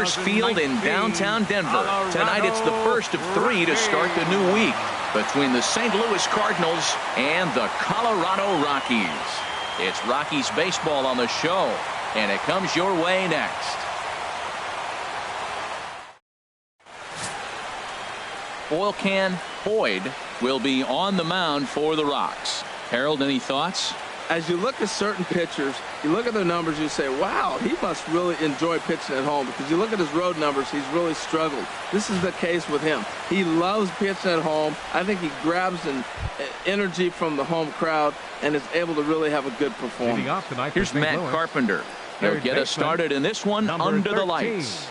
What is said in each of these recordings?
Coors Field in downtown Denver. Tonight it's the first of 3 to start the new week between the St. Louis Cardinals and the Colorado Rockies. It's Rockies baseball on the show, and it comes your way next. Oil Can Boyd will be on the mound for the Rocks. Harold, any thoughts? As you look at certain pitchers, you look at their numbers, you say, wow, he must really enjoy pitching at home, because you look at his road numbers, he's really struggled. This is the case with him. He loves pitching at home. I think he grabs an energy from the home crowd and is able to really have a good performance. Here's Matt Carpenter. He'll get us started in this one under the lights.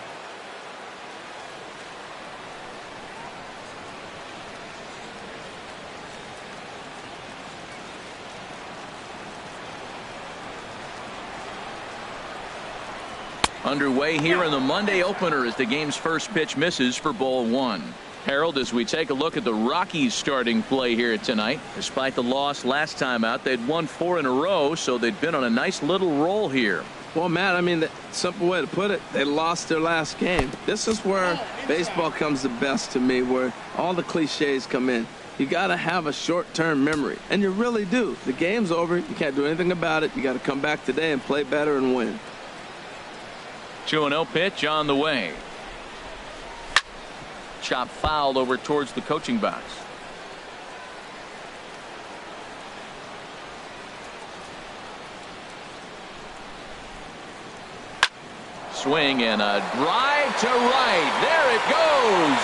Underway here in the Monday opener as the game's first pitch misses for ball 1. Harold, as we take a look at the Rockies starting play here tonight, despite the loss last time out, they'd won 4 in a row, so they'd been on a nice little roll here. Well, Matt, I mean, the simple way to put it, they lost their last game. This is where baseball comes the best to me, where all the cliches come in. You got to have a short-term memory, and you really do. The game's over. You can't do anything about it. You got to come back today and play better and win. 2-0 pitch on the way. Chop foul over towards the coaching box. Swing and a drive to right. There it goes.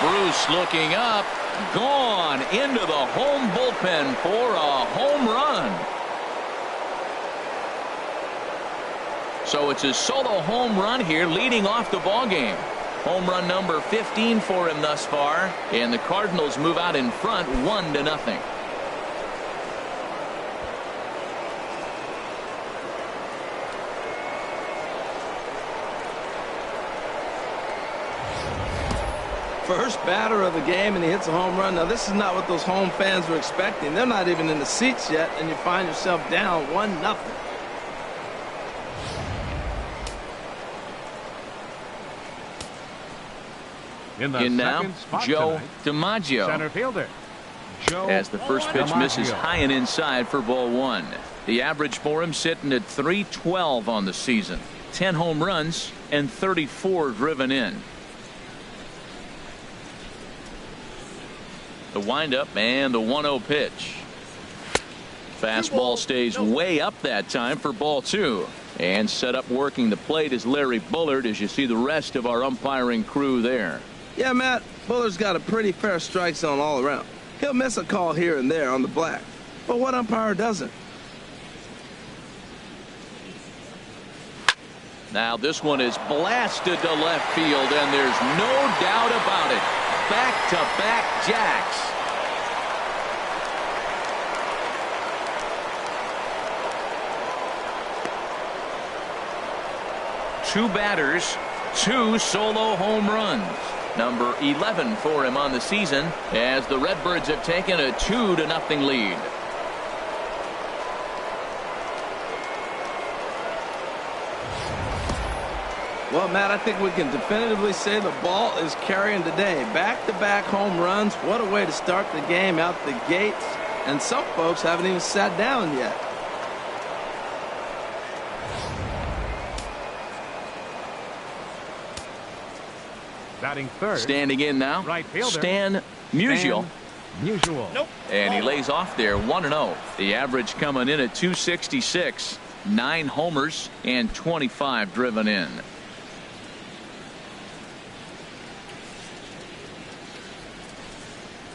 Bruce looking up. Gone into the home bullpen for a home run. So it's a solo home run here, leading off the ball game. Home run number 15 for him thus far, and the Cardinals move out in front 1-0. First batter of the game, and he hits a home run. Now, this is not what those home fans were expecting. They're not even in the seats yet, and you find yourself down 1-0. In now, Joe DiMaggio. Center fielder, Joe as the first pitch DiMaggio. misses high and inside for ball 1. The average for him sitting at .312 on the season. 10 home runs and 34 driven in. The windup and the 1-0 pitch. Fastball stays way up that time for ball 2. And set up working the plate is Larry Bullard, as you see the rest of our umpiring crew there. Yeah, Matt, Bullard's got a pretty fair strike zone all around. He'll miss a call here and there on the black. But what umpire doesn't? Now this one is blasted to left field, and there's no doubt about it. Back-to-back jacks. Two batters, 2 solo home runs. Number 11 for him on the season, as the Redbirds have taken a 2-0 lead. Well, Matt, I think we can definitively say the ball is carrying today. Back-to-back home runs. What a way to start the game out the gates. And some folks haven't even sat down yet. Batting third. Standing in now, Right fielder. Stan Musial. Nope. And he lays off there 1-0. The average coming in at .266. 9 homers and 25 driven in.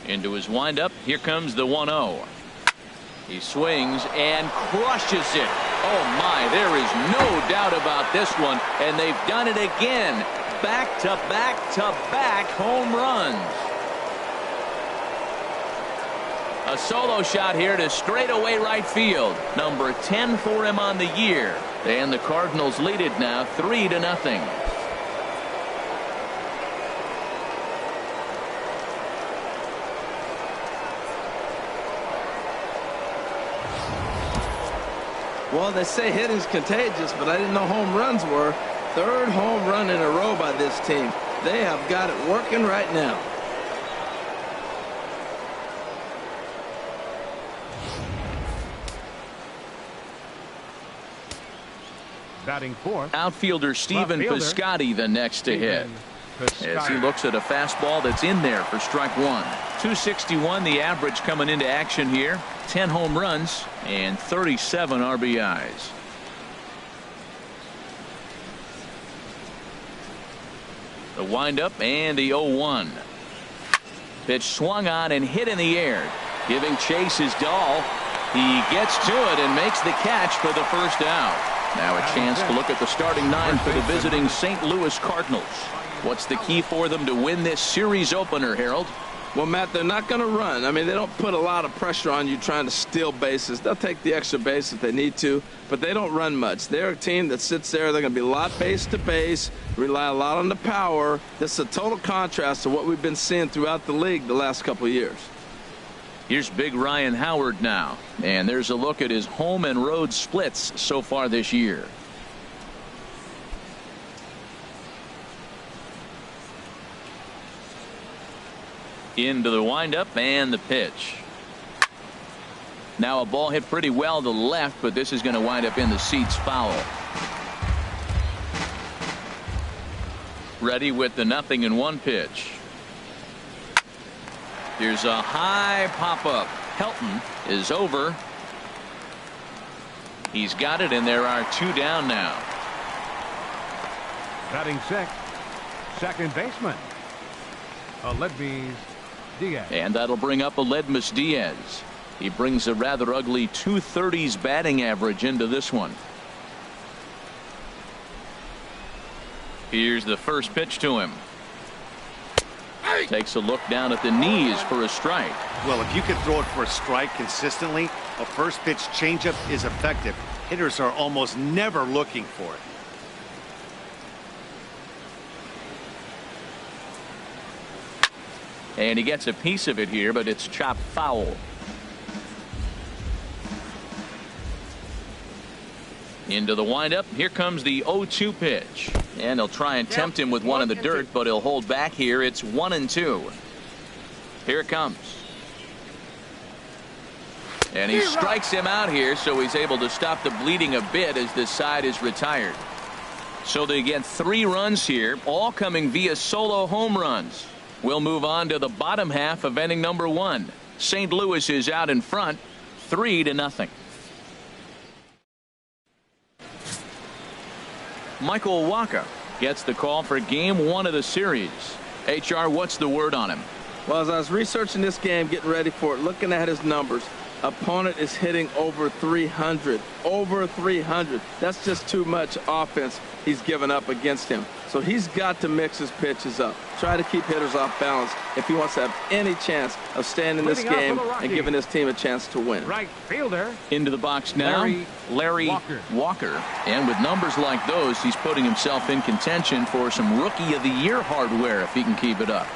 Into his windup. Here comes the 1-0. He swings and crushes it. Oh my, there is no doubt about this one. And they've done it again. Back-to-back-to-back home runs. A solo shot here to straightaway right field. Number 10 for him on the year. And the Cardinals lead it now 3-0. Well, they say hitting's contagious, but I didn't know home runs were. Third home run in a row by this team. They have got it working right now. Batting fourth. Outfielder Stephen Piscotty the next to hit. As he looks at a fastball that's in there for strike one. 261 the average coming into action here. 10 home runs and 37 RBIs. The windup and the 0-1. Pitch swung on and hit in the air. Giving chase is Dahl. He gets to it and makes the catch for the first out. Now a chance to look at the starting nine for the visiting St. Louis Cardinals. What's the key for them to win this series opener, Harold? Well, Matt, they're not going to run. I mean, they don't put a lot of pressure on you trying to steal bases. They'll take the extra base if they need to, but they don't run much. They're a team that sits there. They're going to be a lot base to base, rely a lot on the power. This is a total contrast to what we've been seeing throughout the league the last couple of years. Here's big Ryan Howard now, and there's a look at his home and road splits so far this year. Into the windup and the pitch. Now a ball hit pretty well to the left, but this is going to wind up in the seats foul. Ready with the 0-1 pitch. Here's a high pop-up. Helton is over. He's got it, and there are two down now. Batting sixth, second baseman, Aledmys Diaz. And that'll bring up Aledmys Diaz. He brings a rather ugly 230s batting average into this one. Here's the first pitch to him. Takes a look down at the knees for a strike. Well, if you can throw it for a strike consistently, a first pitch changeup is effective. Hitters are almost never looking for it. And he gets a piece of it here, but it's chopped foul. Into the windup. Here comes the 0-2 pitch. And they'll try and tempt him with one in the dirt, but he'll hold back here. It's 1-2. Here it comes. And he strikes him out here, so he's able to stop the bleeding a bit as this side is retired. So they get 3 runs here, all coming via solo home runs. We'll move on to the bottom half of inning number 1. St. Louis is out in front, 3-0. Michael Wacha gets the call for game 1 of the series. HR, what's the word on him? Well, as I was researching this game, getting ready for it, looking at his numbers, opponent is hitting over 300. Over 300. That's just too much offense he's given up against him. So he's got to mix his pitches up. Try to keep hitters off balance if he wants to have any chance of staying in this game and giving his team a chance to win. Right fielder. Into the box now, Larry Walker. And with numbers like those, he's putting himself in contention for some Rookie of the Year hardware if he can keep it up.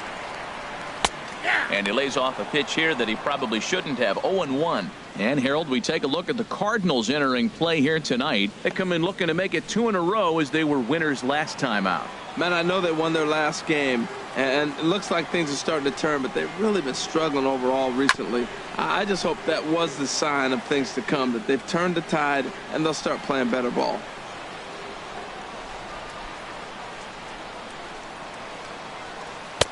And he lays off a pitch here that he probably shouldn't have. 0-1. And Harold, we take a look at the Cardinals entering play here tonight. They come in looking to make it 2 in a row as they were winners last time out. Man, I know they won their last game, and it looks like things are starting to turn, but they've really been struggling overall recently. I just hope that was the sign of things to come, that they've turned the tide and they'll start playing better ball.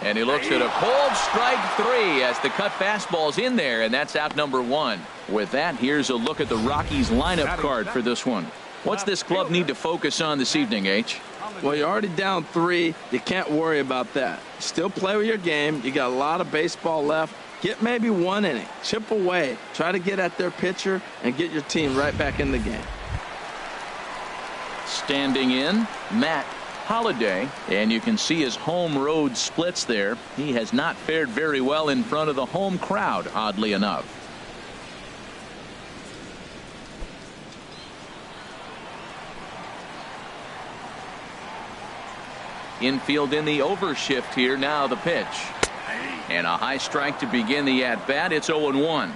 And he looks at a cold strike 3 as the cut fastball's in there, and that's out number 1. With that, here's a look at the Rockies lineup card for this one. What's this club need to focus on this evening, H? Well, you're already down 3. You can't worry about that. Still play with your game. You got a lot of baseball left. Get maybe 1 inning. Chip away. Try to get at their pitcher and get your team right back in the game. Standing in, Matt Holliday, and you can see his home road splits there. He has not fared very well in front of the home crowd, oddly enough. Infield in the overshift here. Now the pitch. And a high strike to begin the at-bat. It's 0-1.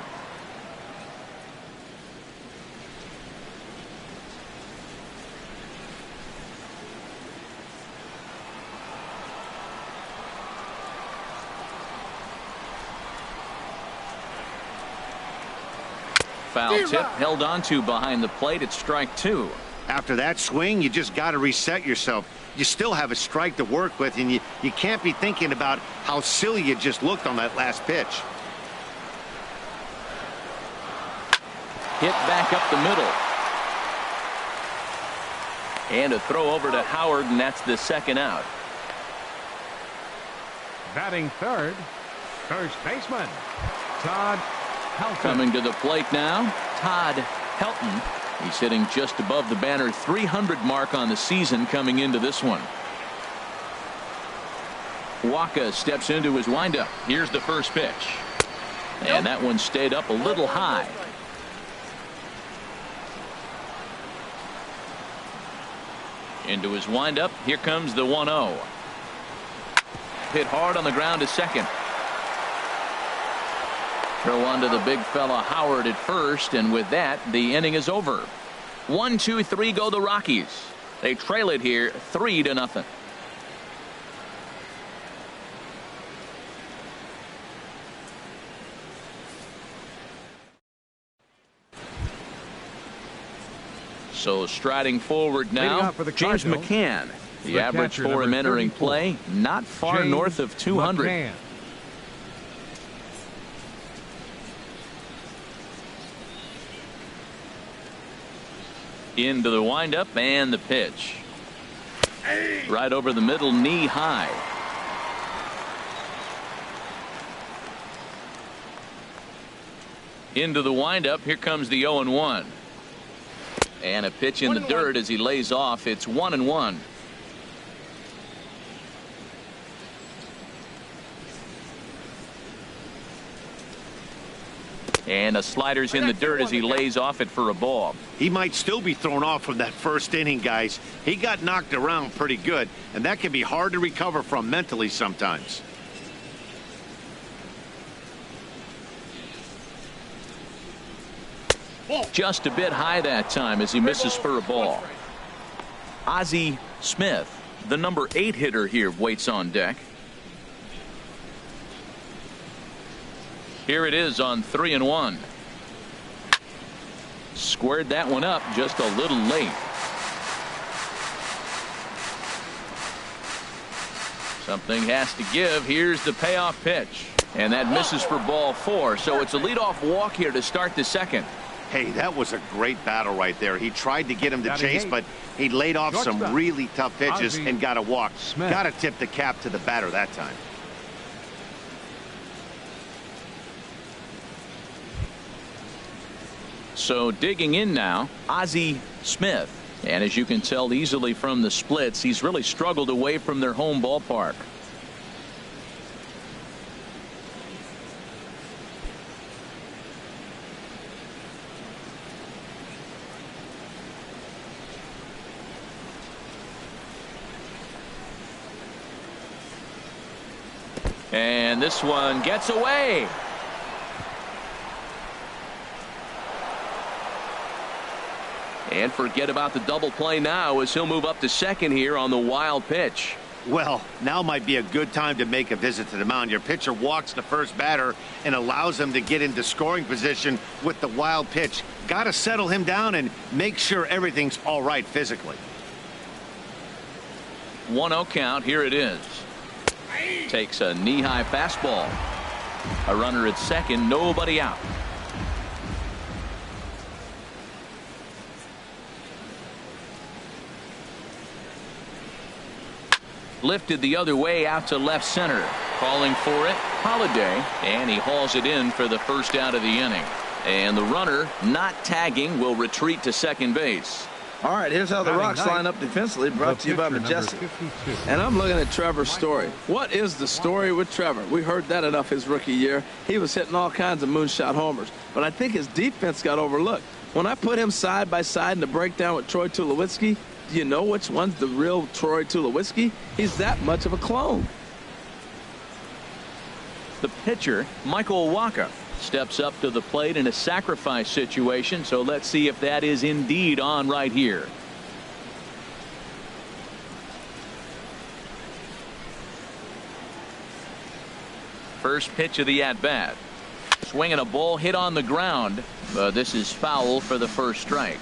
foul tip held onto behind the plate. It's strike 2. After that swing, you just got to reset yourself. You still have a strike to work with, and you can't be thinking about how silly you just looked on that last pitch. Hit back up the middle. And a throw over to Howard, and that's the second out. Batting third, first baseman, Todd Helton. Coming to the plate now, Todd Helton. He's hitting just above the banner 300 mark on the season coming into this one. Wacha steps into his windup. Here's the first pitch. And that one stayed up a little high. Into his windup. Here comes the 1-0. Hit hard on the ground to second. Throw onto the big fella Howard at first, and with that, the inning is over. 1, 2, 3 go the Rockies. They trail it here 3-0. So striding forward now, James Mccann. The average for him entering play, not far north of 200. Mccann. Into the windup and the pitch. Right over the middle, knee high. Into the windup. Here comes the 0-1. And a pitch in the dirt as he lays off. It's 1-1. And a slider's in the dirt as he lays off it for a ball. He might still be thrown off from that first inning, guys. He got knocked around pretty good, and that can be hard to recover from mentally sometimes. Just a bit high that time as he misses for a ball. Ozzy Smith, the number 8 hitter here, waits on deck. Here it is on 3-1. Squared that one up just a little late. Something has to give. Here's the payoff pitch. And that misses for ball 4. So it's a leadoff walk here to start the second. Hey, that was a great battle right there. He tried to get him to chase, but he laid off some really tough pitches and got a walk. Got to tip the cap to the batter that time. So digging in now, Ozzy Smith. And as you can tell easily from the splits, he's really struggled away from their home ballpark. And this one gets away. And forget about the double play now as he'll move up to second here on the wild pitch. Well, now might be a good time to make a visit to the mound. Your pitcher walks the first batter and allows him to get into scoring position with the wild pitch. Got to settle him down and make sure everything's all right physically. 1-0 count. Here it is. Takes a knee-high fastball. A runner at second, nobody out. Lifted the other way out to left center. Calling for it, Holliday, and he hauls it in for the first out of the inning. And the runner, not tagging, will retreat to second base. All right, here's how the Rocks line up defensively, brought to you by Majestic. And I'm looking at Trevor's story. What is the story with Trevor? We heard that enough his rookie year. He was hitting all kinds of moonshot homers, but I think his defense got overlooked. When I put him side by side in the breakdown with Troy Tulowitzki, do you know which one's the real Troy Tulowitzki? He's that much of a clone. The pitcher, Michael Wacha, steps up to the plate in a sacrifice situation, so let's see if that is indeed on right here. First pitch of the at-bat. Swinging a ball hit on the ground. This is foul for the first strike.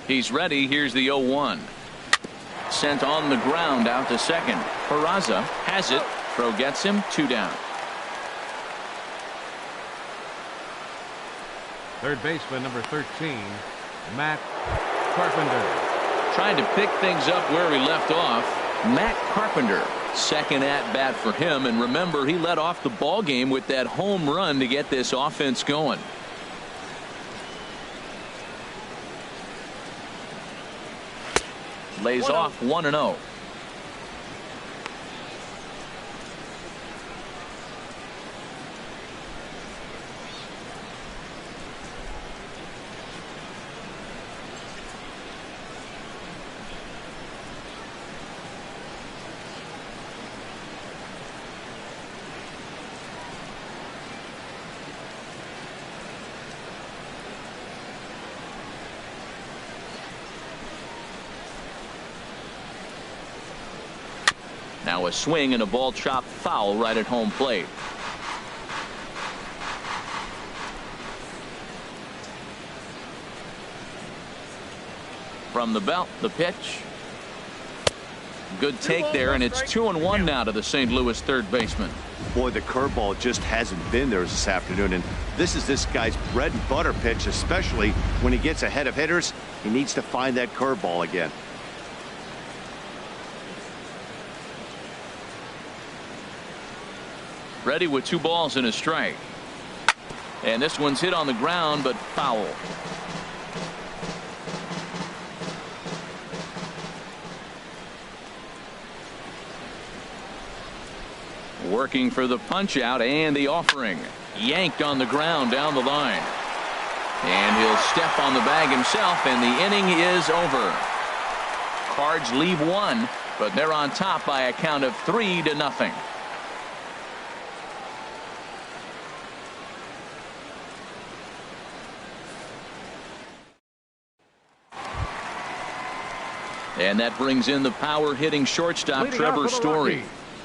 He's ready. Here's the 0-1. Sent on the ground out to second. Perazza has it. Throw gets him. 2 down. Third baseman, number 13, Matt Carpenter. Trying to pick things up where he left off. Matt Carpenter, second at bat for him. And remember, he led off the ball game with that home run to get this offense going. Lays off 1-0. Now a swing and a ball chopped foul right at home plate. From the belt, the pitch. Good take there, and it's 2-1 now to the St. Louis third baseman. Boy, the curveball just hasn't been there this afternoon, and this is this guy's bread and butter pitch, especially when he gets ahead of hitters. He needs to find that curveball again. Ready with 2 balls and a strike. And this one's hit on the ground, but foul. Working for the punch out and the offering. Yanked on the ground down the line. And he'll step on the bag himself, and the inning is over. Cards leave 1, but they're on top by a count of 3-0. And that brings in the power hitting shortstop Trevor Story.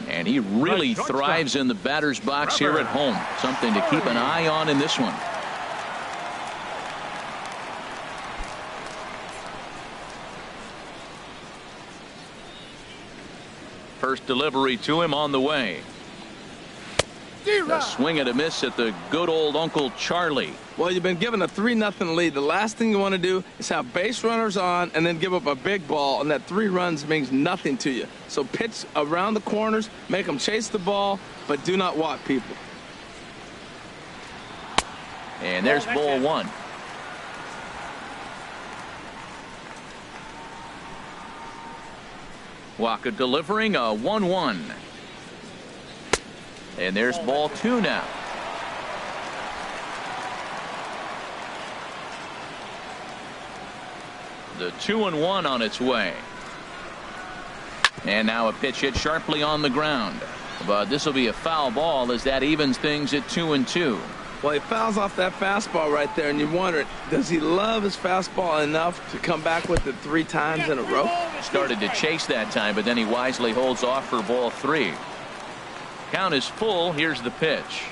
And he really thrives in the batter's box here at home. Something to keep an eye on in this one. First delivery to him on the way. A swing and a miss at the good old Uncle Charlie. Well, you've been given a 3-0 lead. The last thing you want to do is have base runners on and then give up a big ball, and that 3 runs means nothing to you. So pitch around the corners, make them chase the ball, but do not walk people. And there's ball 1. Wacha delivering a 1-1. And there's ball 2 now. The 2-1 on its way. And now a pitch hit sharply on the ground. But this will be a foul ball as that evens things at 2-2. Well, he fouls off that fastball right there, and you wonder, does he love his fastball enough to come back with it 3 times in a row? Started to chase that time, but then he wisely holds off for ball 3. Count is full. Here's the pitch.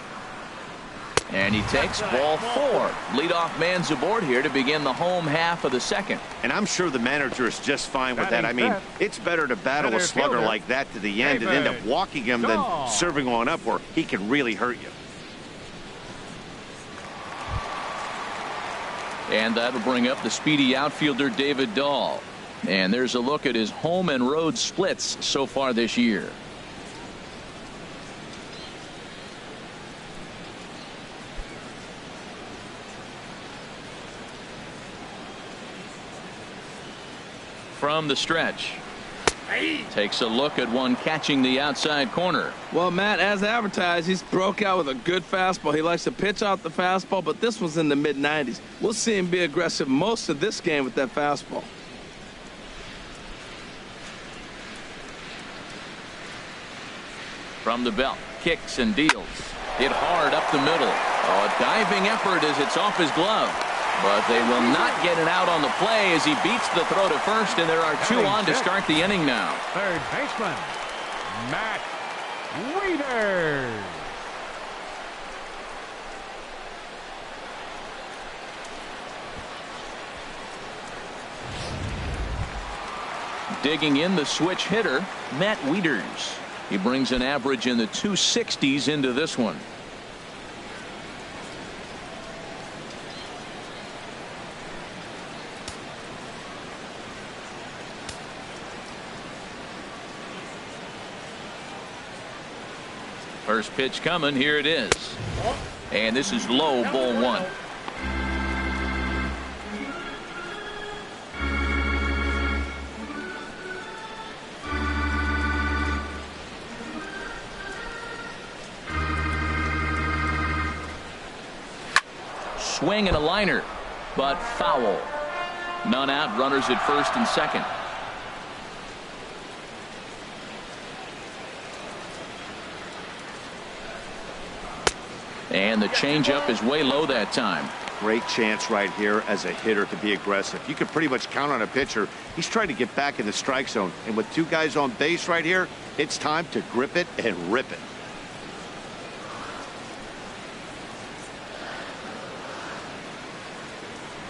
And he takes ball 4. Leadoff man's aboard here to begin the home half of the second. And I'm sure the manager is just fine with that. I mean, it's better to battle a slugger like that to the end and end up walking him than serving one up where he can really hurt you. And that'll bring up the speedy outfielder David Dahl. And there's a look at his home and road splits so far this year. From the stretch. Takes a look at one catching the outside corner. Well, Matt, as advertised, he's broke out with a good fastball. He likes to pitch out the fastball, but this was in the mid-90s. We'll see him be aggressive most of this game with that fastball. From the belt, kicks and deals. Hit hard up the middle. A diving effort as it's off his glove. But they will not get it out on the play as he beats the throw to first, and there are two on to start the inning now. Third baseman, Matt Wieters. Digging in the switch hitter, Matt Wieters. He brings an average in the 260s into this one. First pitch coming. Here it is. And this is low, ball one. Swing and a liner, but foul. None out, runners at first and second. And the changeup is way low that time. Great chance right here as a hitter to be aggressive. You can pretty much count on a pitcher. He's trying to get back in the strike zone. And with two guys on base right here, it's time to grip it and rip it.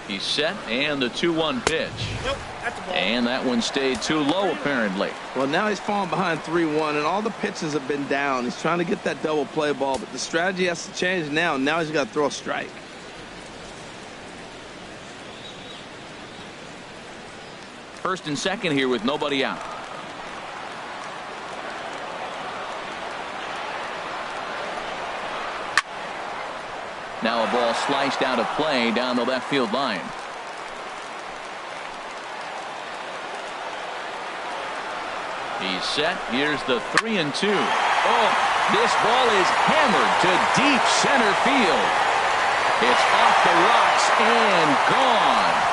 He's set, and the 2-1 pitch. Nope, that's a ball. And that one stayed too low, apparently. Well, now he's falling behind 3-1, and all the pitches have been down. He's trying to get that double play ball, but the strategy has to change now. Now he's got to throw a strike. First and second here with nobody out. Now a ball sliced out of play down the left field line. He's set. Here's the 3-2. Oh, this ball is hammered to deep center field. It's off the rocks and gone.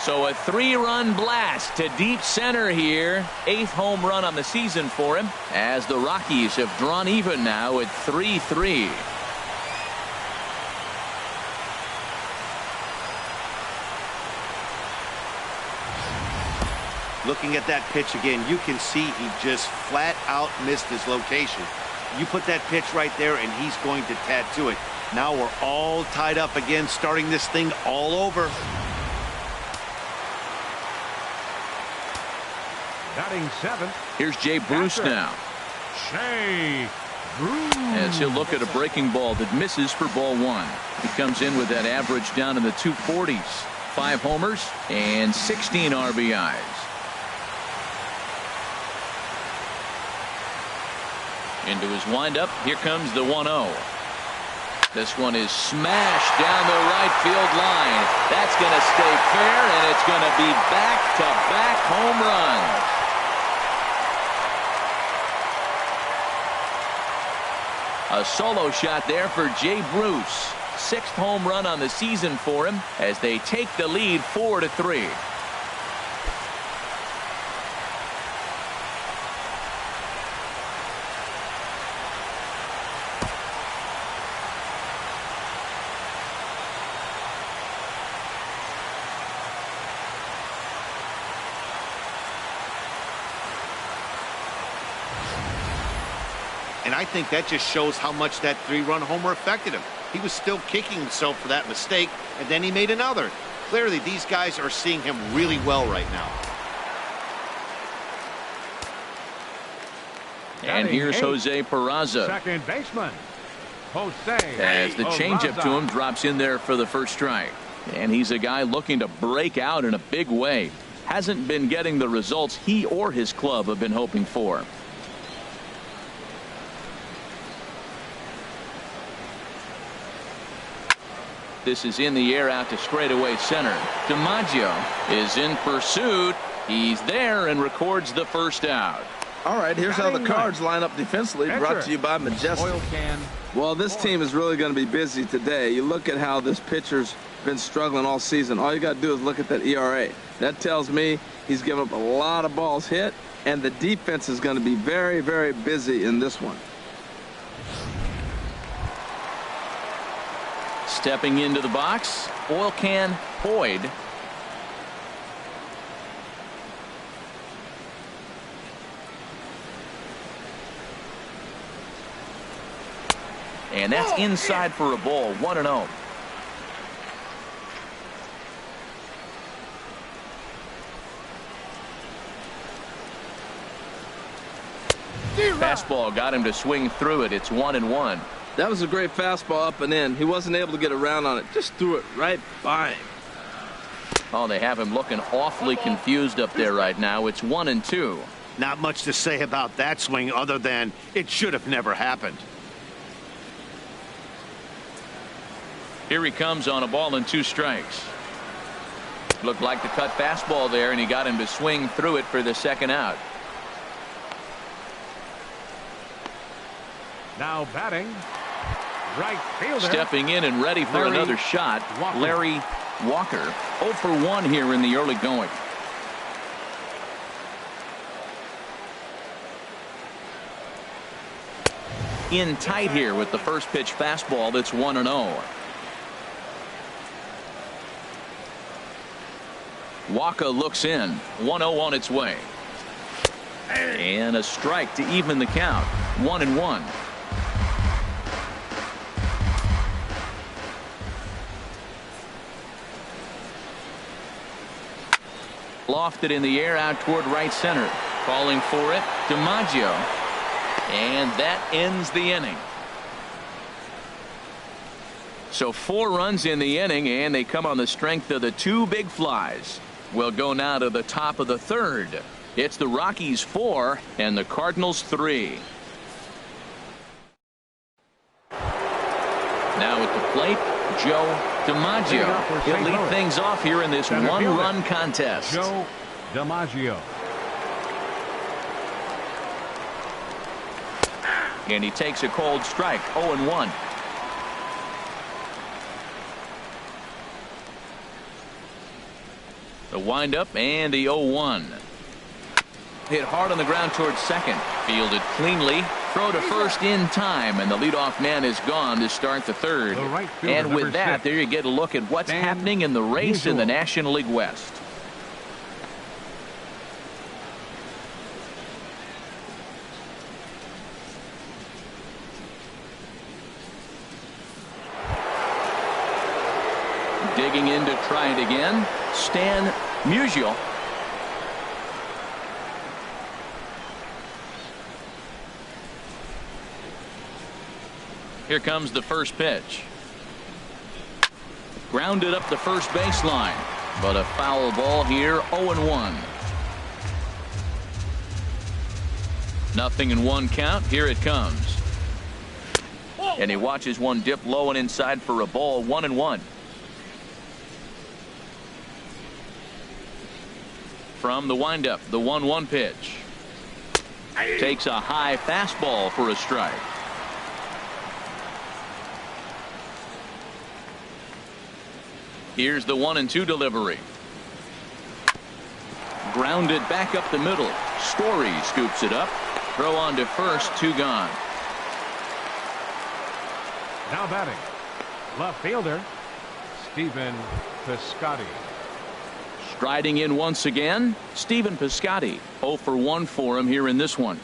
So a 3-run blast to deep center here. 8th home run on the season for him, as the Rockies have drawn even now at 3-3. Looking at that pitch again, you can see he just flat out missed his location. You put that pitch right there and he's going to tattoo it. Now we're all tied up again, starting this thing all over. Batting seventh. Here's Jay Bruce now. Jay Bruce. As he'll look at a breaking ball that misses for ball one. He comes in with that average down in the 240s. 5 homers and 16 RBIs. Into his windup. Here comes the 1-0. This one is smashed down the right field line. That's going to stay fair, and it's going to be back-to-back home runs. A solo shot there for Jay Bruce. 6th home run on the season for him as they take the lead 4-3. And I think that just shows how much that 3-run homer affected him. He was still kicking himself for that mistake, and then he made another. Clearly, these guys are seeing him really well right now. And here's Jose Peraza. Second baseman, Jose. As the changeup to him drops in there for the first strike. And he's a guy looking to break out in a big way. Hasn't been getting the results he or his club have been hoping for. This is in the air out to straightaway center. DiMaggio is in pursuit. He's there and records the first out. All right, here's how the Cards line up defensively, brought to you by Majestic. Oil Can Well, this team is really going to be busy today. You look at how this pitcher's been struggling all season. All you got to do is look at that ERA. That tells me he's given up a lot of balls hit, and the defense is going to be very, very busy in this one. Stepping into the box, Oil Can Boyd. And that's inside for a ball, 1-0. Fastball got him to swing through it. It's 1-1. That was a great fastball up and in. He wasn't able to get around on it. Just threw it right by him. Oh, they have him looking awfully confused up there right now. It's 1-2. Not much to say about that swing other than it should have never happened. Here he comes on a ball and 2 strikes. Looked like the cut fastball there, and he got him to swing through it for the second out. now batting. Right fielder. Stepping in and ready for another shot, Wacha. Larry Walker. 0 for 1 here in the early going. In tight here with the first pitch fastball. That's 1-0. Wacha looks in. 1-0 on its way. And a strike to even the count. 1-1. Lofted in the air out toward right center. Calling for it, DiMaggio. And that ends the inning. So 4 runs in the inning, and they come on the strength of the 2 big flies. We'll go now to the top of the 3rd. It's the Rockies 4 and the Cardinals 3. Now at the plate, Joe DiMaggio. He'll lead things off here in this one-run contest. Joe DiMaggio. And he takes a cold strike. 0-1. The windup and the 0-1. Hit hard on the ground towards second. Fielded cleanly. Throw to first in time, and the leadoff man is gone to start the 3rd. The right fielder, and with that, 6. there you get a look at what's happening in the race in the National League West. Digging in to try it again, Stan Musial. Here comes the first pitch. Grounded up the first baseline, but a foul ball here. 0-1. Nothing in 1 count. Here it comes. And he watches one dip low and inside for a ball. 1-1. From the windup, the 1-1 pitch. Takes a high fastball for a strike. Here's the 1-2 delivery. Grounded back up the middle. Story scoops it up. Throw on to first. 2 gone. Now batting. Left fielder. Stephen Piscotty. Striding in once again, Stephen Piscotty. 0 for 1 for him here in this one.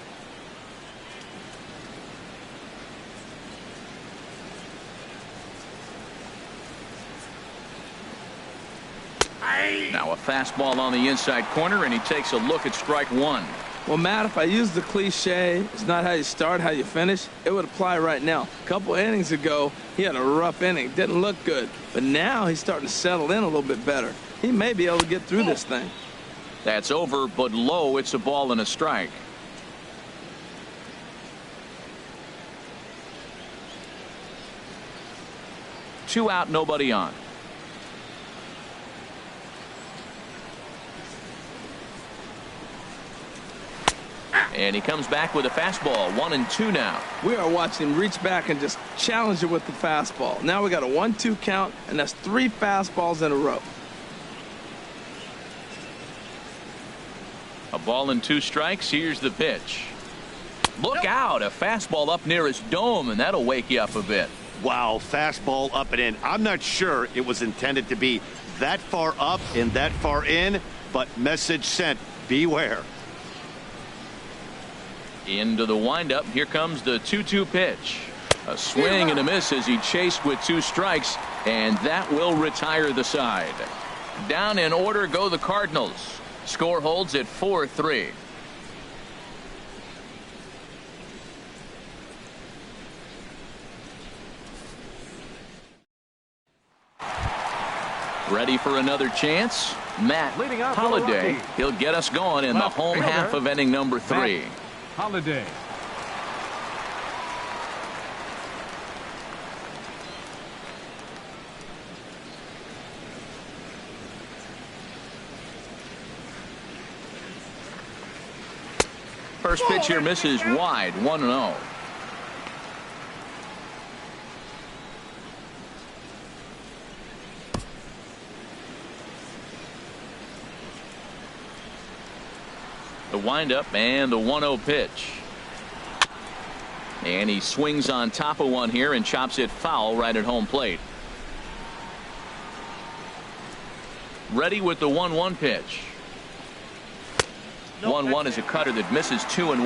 Now a fastball on the inside corner, and he takes a look at strike 1. Well, Matt, if I use the cliche, it's not how you start, how you finish, it would apply right now. A couple innings ago, he had a rough inning. Didn't look good. But now he's starting to settle in a little bit better. He may be able to get through this thing. That's over, but low. It's a ball and a strike. Two out, nobody on. And he comes back with a fastball. 1-2 now. We are watching him reach back and just challenge it with the fastball. Now we got a 1-2 count, and that's 3 fastballs in a row. A ball and 2 strikes. Here's the pitch. Look out. A fastball up near his dome, and that'll wake you up a bit. Wow, fastball up and in. I'm not sure it was intended to be that far up and that far in, but message sent. Beware. Into the windup. Here comes the 2-2 pitch. A swing and a miss as he chased with 2 strikes, and that will retire the side. Down in order go the Cardinals. Score holds at 4-3. Ready for another chance? Matt Leading off Holliday. Rockies. He'll get us going in the Left home fielder, half of inning number 3. Holliday. First pitch here misses wide. 1-0. The windup and the 1-0 pitch. And he swings on top of one here and chops it foul right at home plate. Ready with the 1-1 pitch. 1-1 is a cutter that misses 2-1.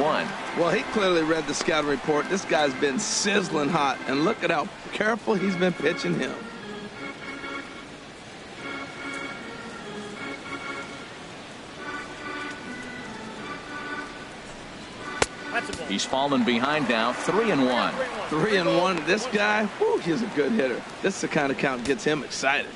Well, he clearly read the scouting report. This guy's been sizzling hot, and look at how careful he's been pitching him. He's fallen behind now. 3-1. 3-1. This guy, whew, he's a good hitter. This is the kind of count that gets him excited.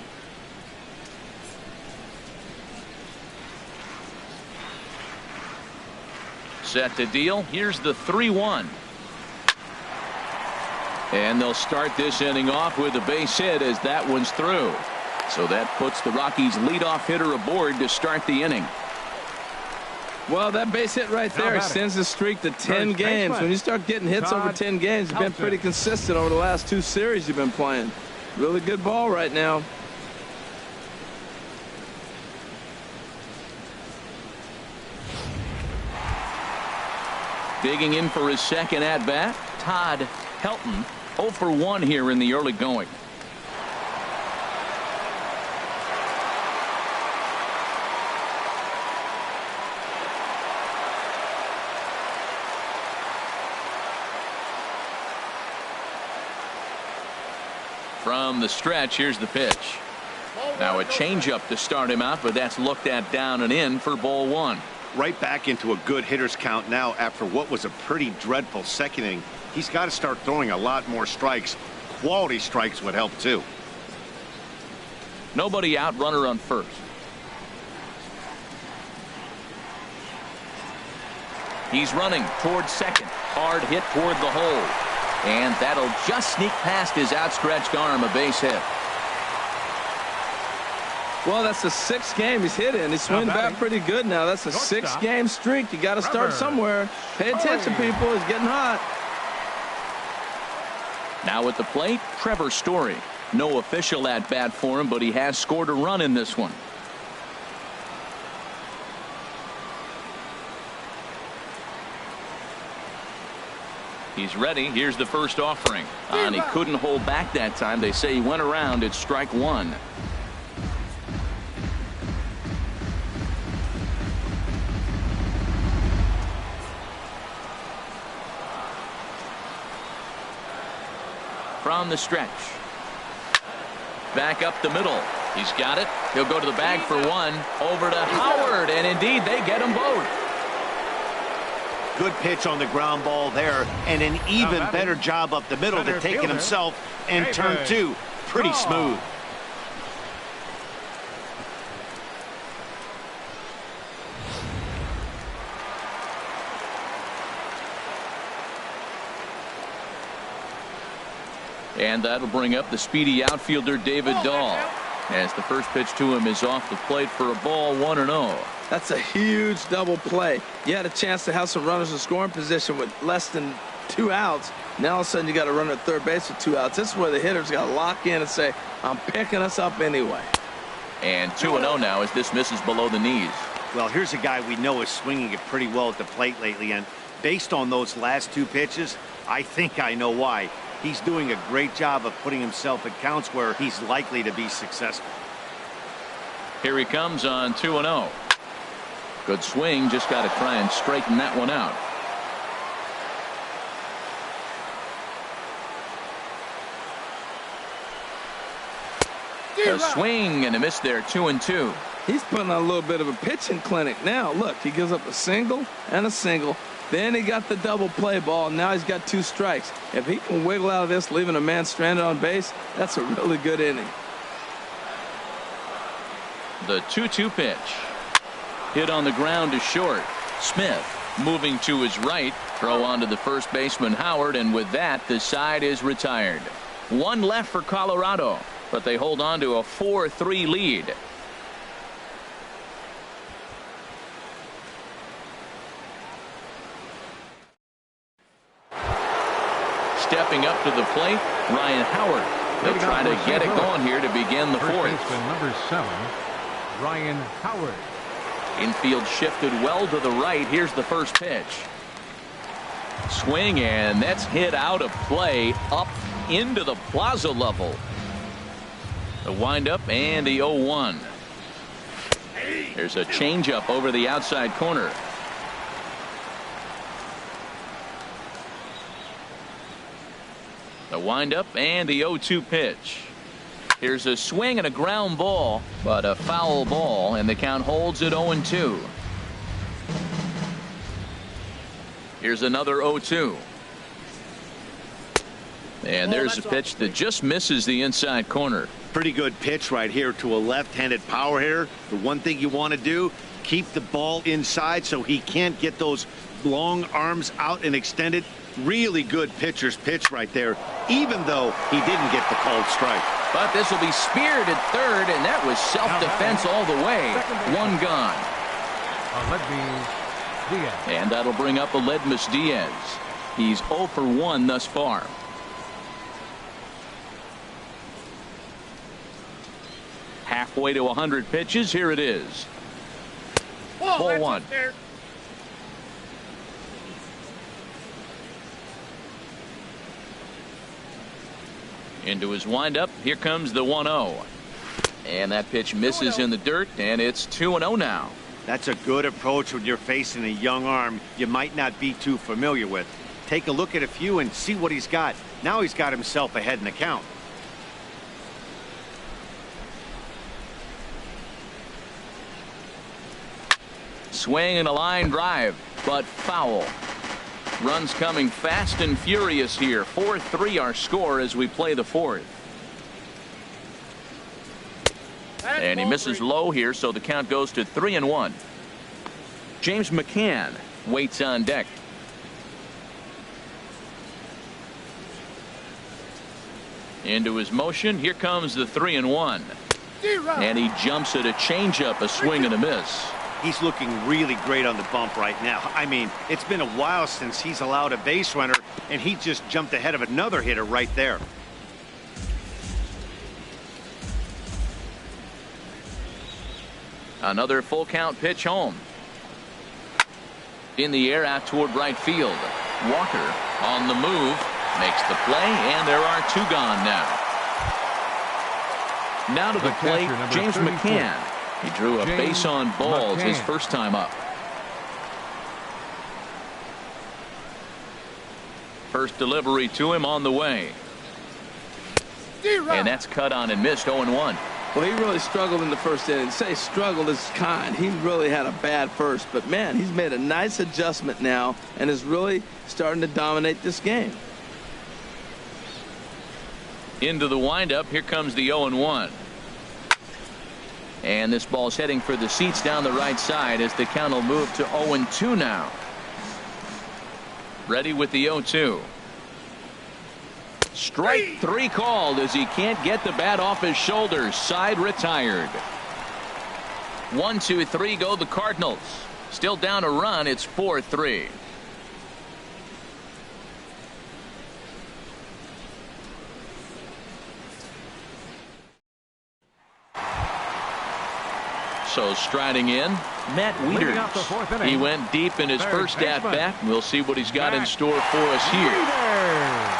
Set to deal. Here's the 3-1. And they'll start this inning off with a base hit as that one's through. So that puts the Rockies leadoff hitter aboard to start the inning. Well, that base hit right there sends the streak to 10 games. When you start getting hits over 10 games, you've been pretty consistent over the last 2 series you've been playing. Really good ball right now. Digging in for his second at-bat, Todd Helton, 0 for 1 here in the early going. From the stretch, here's the pitch. Now a changeup to start him out, but that's looked at down and in for ball 1. Right back into a good hitter's count now after what was a pretty dreadful second inning. He's got to start throwing a lot more strikes. Quality strikes would help too. Nobody out, runner on first. He's running toward second. Hard hit toward the hole. And that'll just sneak past his outstretched arm, a base hit. Well, that's the 6th game he's hit in. He's swinging back pretty good now. That's a 6-game streak. You got to start somewhere. Pay attention, people. He's getting hot. Now at the plate, Trevor Story. No official at-bat for him, but he has scored a run in this one. He's ready. Here's the first offering. And he couldn't hold back that time. They say he went around. It's strike 1. From the stretch. Back up the middle. He's got it. He'll go to the bag for 1. Over to Howard. And indeed, they get them both. Good pitch on the ground ball there, and an even better job up the middle to take it himself and turn 2. Pretty smooth. And that'll bring up the speedy outfielder David Dahl. as the first pitch to him is off the plate for a ball, 1-0. That's a huge double play. You had a chance to have some runners in scoring position with less than 2 outs. Now all of a sudden you got to run at third base with 2 outs. This is where the hitter's got to lock in and say, I'm picking us up anyway. And 2-0 now as this misses below the knees. Well, here's a guy we know is swinging it pretty well at the plate lately, and based on those last 2 pitches, I think I know why. He's doing a great job of putting himself at counts where he's likely to be successful. Here he comes on 2-0. Good swing, just got to try and straighten that one out. A swing and a miss there, 2-2. He's putting on a little bit of a pitching clinic now. Look, he gives up a single and a single. Then he got the double play ball. Now he's got 2 strikes. If he can wiggle out of this, leaving a man stranded on base, that's a really good inning. The 2-2 pitch. Hit on the ground to short. Smith moving to his right. Throw on to the first baseman Howard, and with that, the side is retired. 1 left for Colorado, but they hold on to a 4-3 lead. Stepping up to the plate, Ryan Howard. They'll try to get it going here to begin the 4th. Baseman number 7, Ryan Howard. Infield shifted well to the right. Here's the first pitch. Swing, and that's hit out of play up into the plaza level. The windup and the 0-1. There's a changeup over the outside corner. The windup and the 0-2 pitch. Here's a swing and a ground ball, but a foul ball, and the count holds at 0-2. Here's another 0-2. And there's a pitch that just misses the inside corner. Pretty good pitch right here to a left-handed power hitter. The one thing you want to do, keep the ball inside so he can't get those long arms out and extended. Really good pitcher's pitch right there, even though he didn't get the called strike. But this will be speared at third, and that was self-defense all the way. 1 gone. And that'll bring up Aledmus Diaz. He's 0 for 1 thus far. Halfway to 100 pitches. Here it is. Ball 1. Into his windup. Here comes the 1-0. And that pitch misses in the dirt, and it's 2-0 now. That's a good approach when you're facing a young arm you might not be too familiar with. Take a look at a few and see what he's got. Now he's got himself ahead in the count. Swing and a line drive, but foul. Runs coming fast and furious here. 4-3 our score as we play the 4th. And he misses low here, so the count goes to 3-1. James Mccann waits on deck. Into his motion. Here comes the 3-1. And he jumps at a changeup, a swing and a miss. He's looking really great on the bump right now. I mean, it's been a while since he's allowed a base runner, and he just jumped ahead of another hitter right there. Another full count pitch home. In the air out toward right field. Walker on the move, makes the play, and there are 2 gone now. Now to the plate, James Mccann. He drew a base on balls his first time up. First delivery to him on the way. And that's cut on and missed. 0-1. Well, he really struggled in the first inning. Say struggled is kind. He really had a bad first. But, man, he's made a nice adjustment now and is really starting to dominate this game. Into the windup. Here comes the 0-1. And this ball's heading for the seats down the right side as the count will move to 0-2 now. Ready with the 0-2. Strike three called as he can't get the bat off his shoulders. Side retired. 1, 2, 3 go the Cardinals. Still down a run. It's 4-3. So striding in, Matt Wieters. He went deep in his first at-bat. We'll see what he's got in store for us here.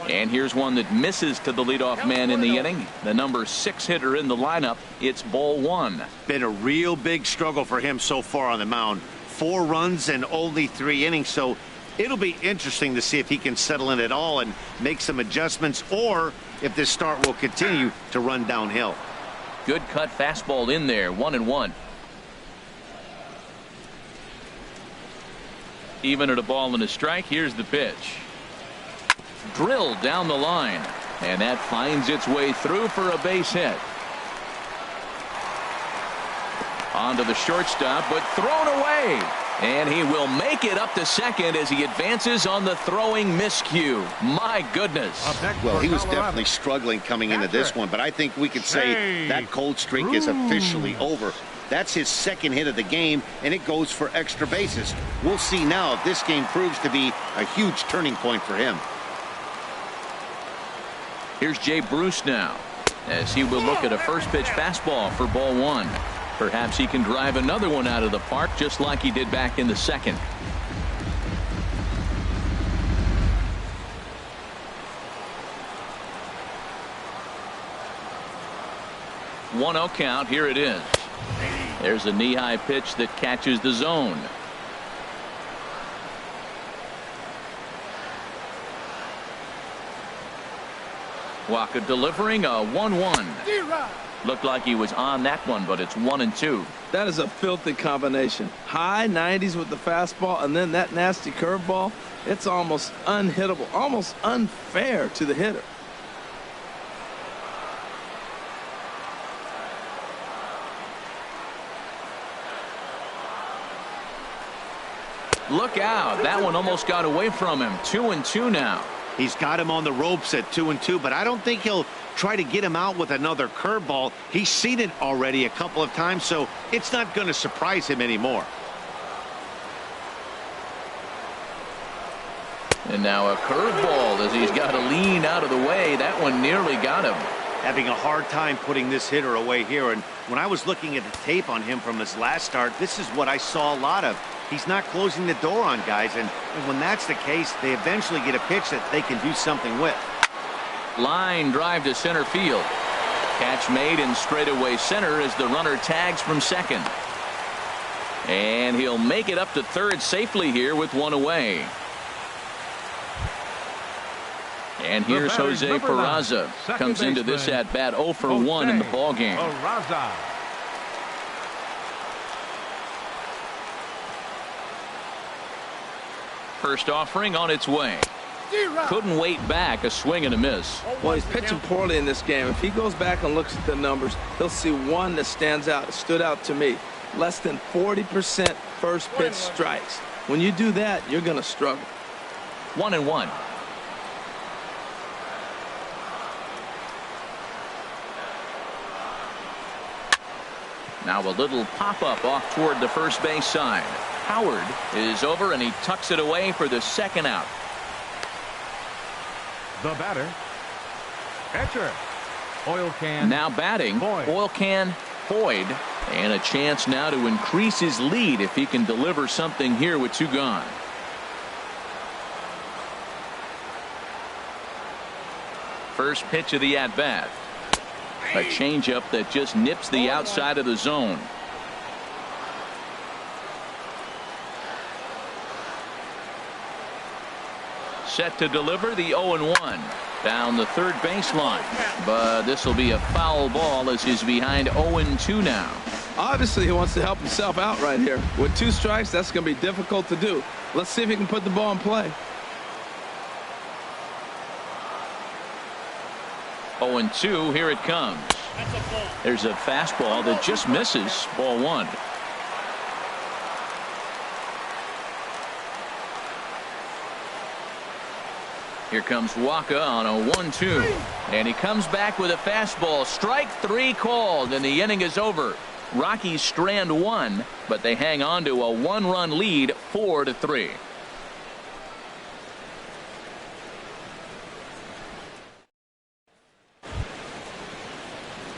And here's one that misses to the leadoff man in the inning. The number 6 hitter in the lineup. It's ball 1. Been a real big struggle for him so far on the mound. 4 runs and only 3 innings, so it'll be interesting to see if he can settle in at all and make some adjustments, or if this start will continue to run downhill. Good cut fastball in there. 1-1. Even at a ball and a strike. Here's the pitch. Drilled down the line, and that finds its way through for a base hit. Onto the shortstop, but thrown away, and he will make it up to second as he advances on the throwing miscue. My goodness. Well, he was definitely struggling coming into this one, but I think we could say that cold streak is officially over. That's his 2nd hit of the game, and it goes for extra bases. We'll see now if this game proves to be a huge turning point for him. Here's Jay Bruce now, as he will look at a first pitch fastball for ball 1. Perhaps he can drive another one out of the park just like he did back in the 2nd. 1-0 count. Here it is. There's a knee-high pitch that catches the zone. Wacha delivering a 1-1. Looked like he was on that one, but it's 1-2. That is a filthy combination. High 90s with the fastball, and then that nasty curveball. It's almost unhittable, almost unfair to the hitter. Look out. That one almost got away from him. 2-2 now. He's got him on the ropes at 2-2, but I don't think he'll try to get him out with another curveball. He's seen it already a couple of times, so it's not going to surprise him anymore. And now a curveball as he's got to lean out of the way. That one nearly got him. Having a hard time putting this hitter away here, and when I was looking at the tape on him from his last start, this is what I saw a lot of. He's not closing the door on guys, and when that's the case, they eventually get a pitch that they can do something with. Line drive to center field. Catch made in straightaway center as the runner tags from second. And he'll make it up to third safely here with one away. And here's Jose Perazza. Comes into this at bat 0 for 1 in the ball game. First offering on its way. Couldn't wait back. A swing and a miss. Well, he's pitching poorly in this game. If he goes back and looks at the numbers, he'll see one that stands out. It stood out to me. Less than 40% first pitch strikes. When you do that, you're going to struggle. 1-1. Now a little pop-up off toward the first base side. Howard is over, and he tucks it away for the second out. The batter, catcher, Oil Can. Now batting, Boyd. Oil Can Boyd, and a chance now to increase his lead if he can deliver something here with 2 gone. First pitch of the at-bat. A changeup that just nips the outside of the zone. Set to deliver the 0-1 down the third baseline, but this will be a foul ball as he's behind 0-2 now. Obviously, he wants to help himself out right here. With 2 strikes, that's going to be difficult to do. Let's see if he can put the ball in play. 0-2, here it comes. There's a fastball that just misses. Ball one. Here comes Wacha on a 1-2. And he comes back with a fastball. Strike three called, and the inning is over. Rockies strand one, but they hang on to a one-run lead, 4-3.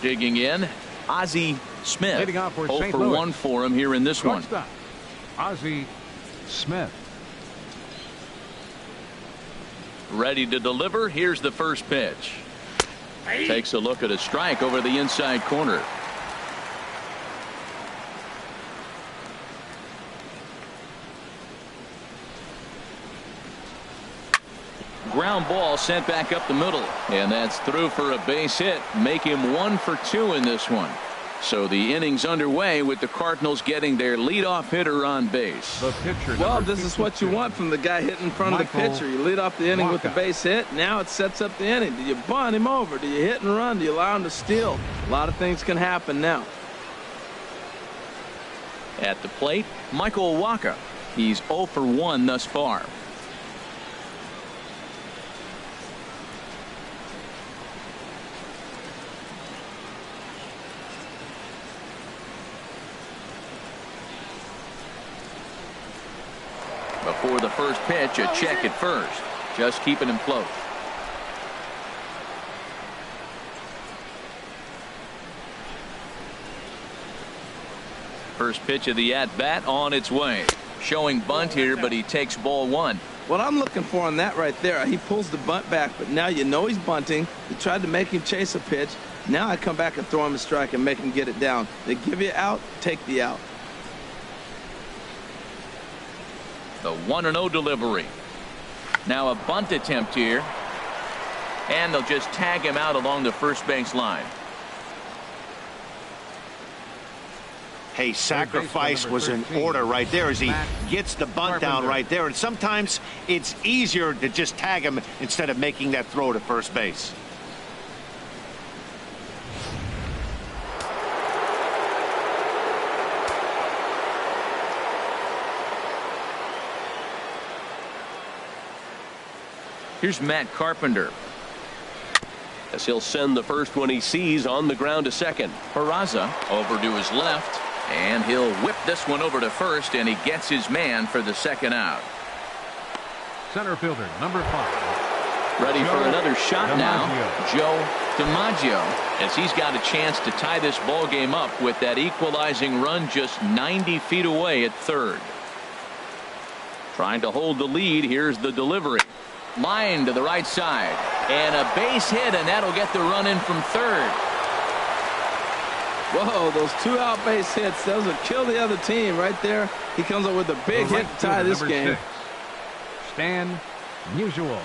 Digging in, Ozzy Smith. Leading off for 0 St. for Louis. 1 for him here in this one. Shortstop, Ozzy Smith. Ready to deliver. Here's the first pitch. Takes a look at a strike over the inside corner. Ground ball sent back up the middle, and that's through for a base hit. Make him 1 for 2 in this one. So the inning's underway with the Cardinals getting their leadoff hitter on base. The pitcher. Well, this is what you want from the guy hitting in front of the pitcher. You lead off the inning with the base hit. Now it sets up the inning. Do you bunt him over? Do you hit and run? Do you allow him to steal? A lot of things can happen now. At the plate, Michael Wacha. He's 0 for 1 thus far. Before the first pitch, a check at first. Just keeping him close. First pitch of the at-bat on its way. Showing bunt here, but he takes ball one. What I'm looking for on that right there, he pulls the bunt back, but now you know he's bunting. You tried to make him chase a pitch. Now I come back and throw him a strike and make him get it down. They give you out, take the out. The 1-0 delivery. Now a bunt attempt here. And they'll just tag him out along the first base line. Hey, sacrifice was in order right there as he gets the bunt down right there. And sometimes it's easier to just tag him instead of making that throw to first base. Here's Matt Carpenter. As he'll send the first one he sees on the ground to second. Perazza over to his left, and he'll whip this one over to first, and he gets his man for the second out. Center fielder, number 5. Ready for another shot now. Joe DiMaggio, as he's got a chance to tie this ball game up with that equalizing run just 90 feet away at third. Trying to hold the lead. Here's the delivery. Line to the right side, and a base hit, and that'll get the run in from third. Whoa, those 2 out base hits, those will kill the other team right there. He comes up with a big hit to tie this game. 6. Stan Musial.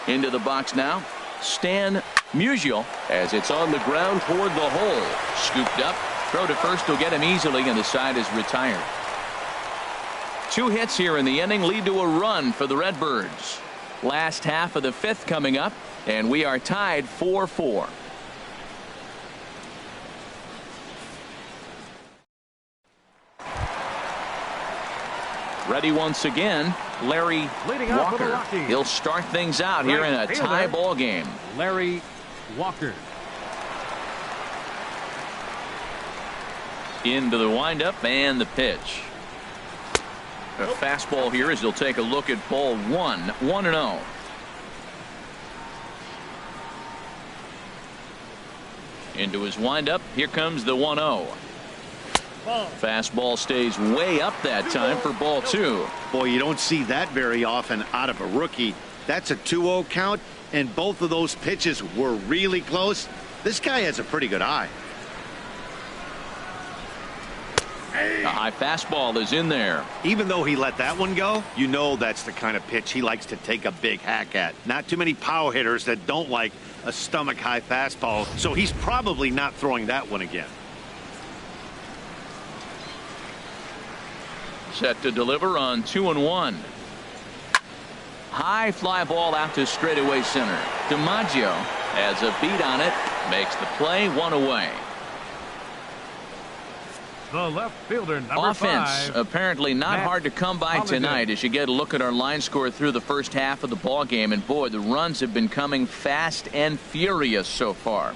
Into the box now, Stan Musial, as it's on the ground toward the hole. Scooped up, throw to first will get him easily, and the side is retired. 2 hits here in the inning lead to a run for the Redbirds. Last half of the 5th coming up, and we are tied 4-4. Ready once again, Larry Walker. He'll start things out here in a tie ball game. Larry Walker. Into the windup and the pitch. A fastball here as he'll take a look at ball 1. 1-0. Into his windup. Here comes the 1-0. Fastball stays way up that time for ball 2. Boy, you don't see that very often out of a rookie. That's a 2-0 count, and both of those pitches were really close. This guy has a pretty good eye. A high fastball is in there. Even though he let that one go, you know that's the kind of pitch he likes to take a big hack at. Not too many power hitters that don't like a stomach high fastball, so he's probably not throwing that one again. set to deliver on 2-1. High fly ball out to straightaway center. DiMaggio has a beat on it, makes the play, 1 away. The left fielder, number Offense 5, apparently not hard to come by Holliday. tonight as you get a look at our line score through the first half of the ball game, and boy, the runs have been coming fast and furious so far.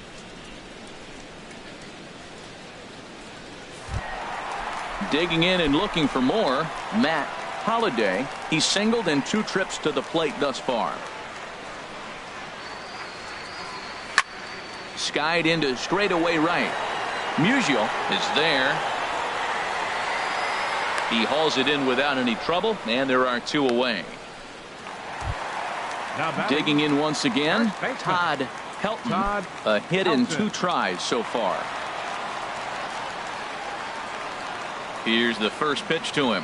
Digging in and looking for more, Matt Holliday. He's singled in 2 trips to the plate thus far. Skied into straightaway right. Musial is there. He hauls it in without any trouble, and there are 2 away. Digging in once again, Todd Helton. A hit in 2 tries so far. Here's the first pitch to him.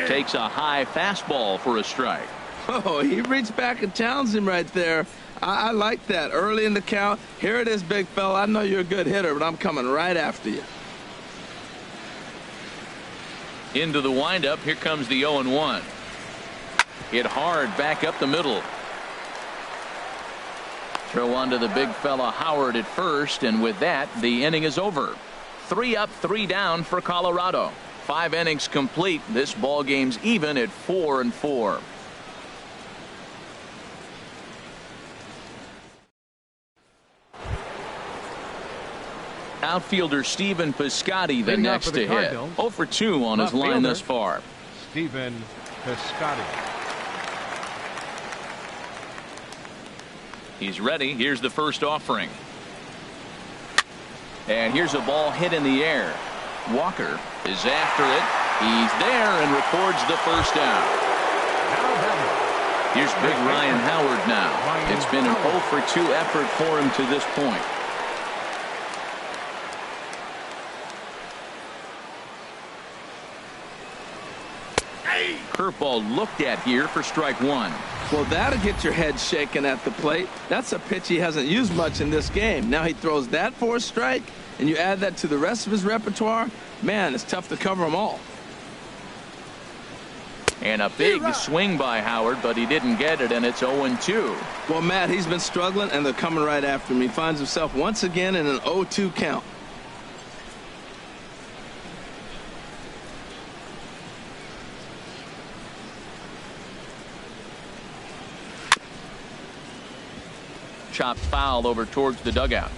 Takes a high fastball for a strike. Oh, he reached back and challenged him right there. I like that. Early in the count. Here it is, big fella. I know you're a good hitter, but I'm coming right after you. Into the windup. Here comes the 0-1. Hit hard back up the middle. Throw onto the big fella Howard at first, and with that, the inning is over. 3 up, 3 down for Colorado. 5 innings complete. This ball game's even at 4-4. Outfielder Stephen Piscotty the next to hit. 0 for 2 on his line thus far. Stephen Piscotty. He's ready. Here's the first offering. And here's a ball hit in the air. Walker is after it. He's there and records the first down. Here's big Ryan Howard now. It's been an 0 for 2 effort for him to this point. Curveball looked at here for strike 1. Well, that'll get your head shaken at the plate. That's a pitch he hasn't used much in this game. Now he throws that for a strike, and you add that to the rest of his repertoire. Man, it's tough to cover them all. And a big swing by Howard, but he didn't get it, and it's 0-2. Well, Matt, he's been struggling, and they're coming right after him. He finds himself once again in an 0-2 count. Chopped foul over towards the dugout.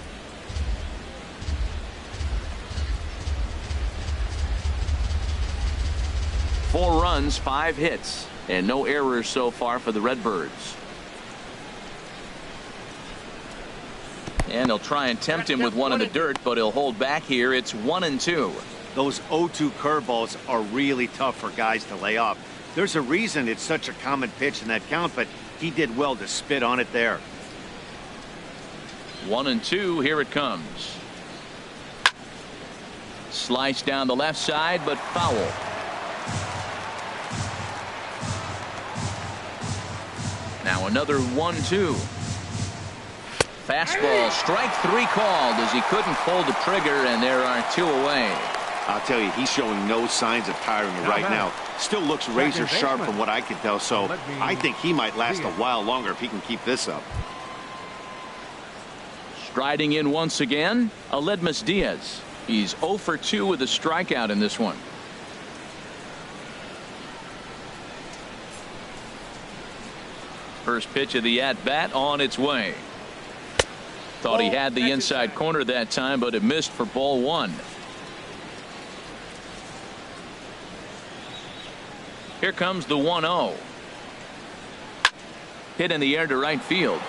Four runs, 5 hits, and no errors so far for the Redbirds. And they'll try and tempt him with one in the dirt, but he'll hold back here. It's 1-2. Those 0-2 curveballs are really tough for guys to lay off. There's a reason it's such a common pitch in that count, but he did well to spit on it there. 1-2. Here it comes. Slice down the left side, but foul. Now another 1-2. Fastball, strike 3 called as he couldn't pull the trigger, and there are 2 away. I'll tell you, he's showing no signs of tiring right now. Still looks razor sharp from what I can tell, so I think he might last a while longer if he can keep this up. Striding in once again, Aledmus Diaz. He's 0 for 2 with a strikeout in this one. First pitch of the at-bat on its way. Thought he had the inside corner that time, but it missed for ball 1. Here comes the 1-0. Hit in the air to right field.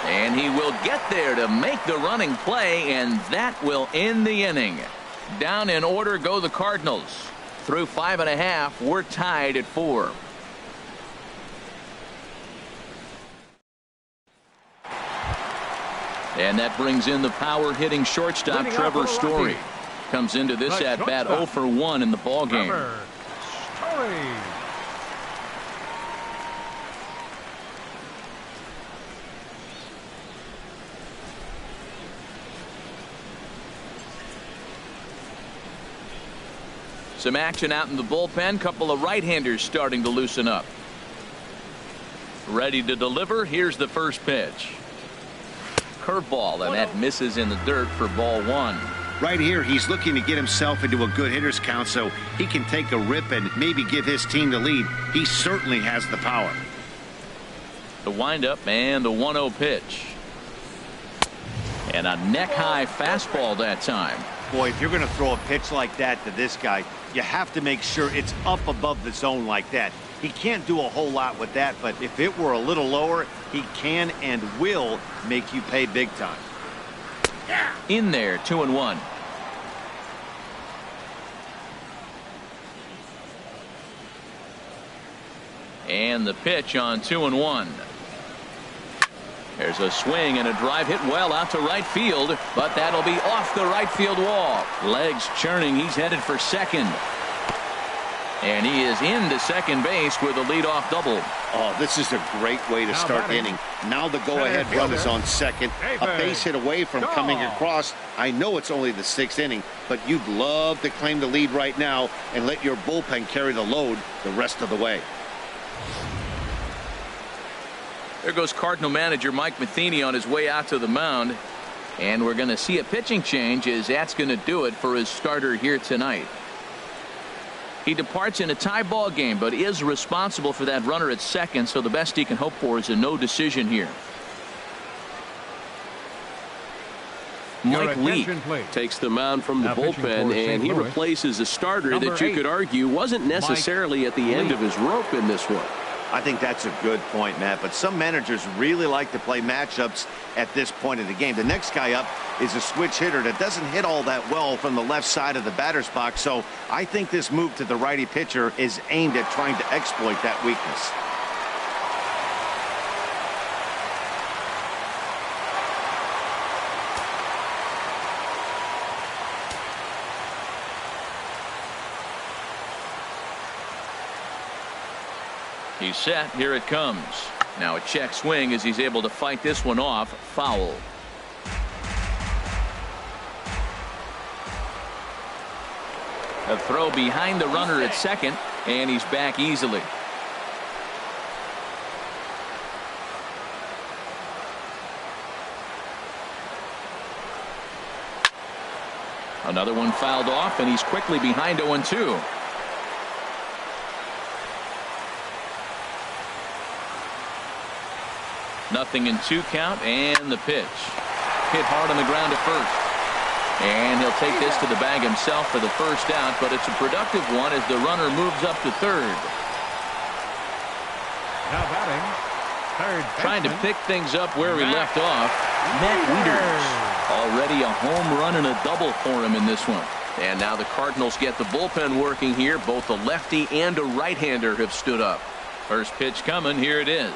And he will get there to make the running play, and that will end the inning. Down in order go the Cardinals. Through 5.5, we're tied at 4. And that brings in the power-hitting shortstop Trevor Story. Comes into this at-bat 0 for 1 in the ballgame. Some action out in the bullpen. Couple of right-handers starting to loosen up. Ready to deliver. Here's the first pitch. Curveball, and that misses in the dirt for ball one. Right here, he's looking to get himself into a good hitter's count so he can take a rip and maybe give his team the lead. He certainly has the power. The windup and the 1-0 pitch. And a neck-high fastball that time. Boy, if you're going to throw a pitch like that to this guy, you have to make sure it's up above the zone like that. He can't do a whole lot with that, but if it were a little lower, he can and will make you pay big time. In there, 2-1. And the pitch on 2-1. There's a swing and a drive hit well out to right field, but that'll be off the right field wall. Legs churning. He's headed for second. And he is into second base with a leadoff double. Oh, this is a great way to start the inning. Now the go-ahead run is on second. A base hit away from coming across. I know it's only the 6th inning, but you'd love to claim the lead right now and let your bullpen carry the load the rest of the way. There goes Cardinal manager Mike Matheny on his way out to the mound. And we're going to see a pitching change, as that's going to do it for his starter here tonight. He departs in a tie ball game, but is responsible for that runner at second, so the best he can hope for is a no decision here. Mike Lee takes the mound from the bullpen, and he replaces a starter that you could argue wasn't necessarily at the end of his rope in this one. I think that's a good point, Matt, but some managers really like to play matchups at this point of the game. The next guy up is a switch hitter that doesn't hit all that well from the left side of the batter's box, so I think this move to the righty pitcher is aimed at trying to exploit that weakness. He's set. Here it comes. Now a check swing as he's able to fight this one off. Foul. A throw behind the runner at second, and he's back easily. Another one fouled off, and he's quickly behind 0-2. Nothing in 2 count, and the pitch. Hit hard on the ground to first. And he'll take this to the bag himself for the first out, but it's a productive one as the runner moves up to third. Now batting, third. Trying to pick things up where he left off. Matt Wieters. Already a home run and a double for him in this one. And now the Cardinals get the bullpen working here. Both a lefty and a right-hander have stood up. First pitch coming. Here it is.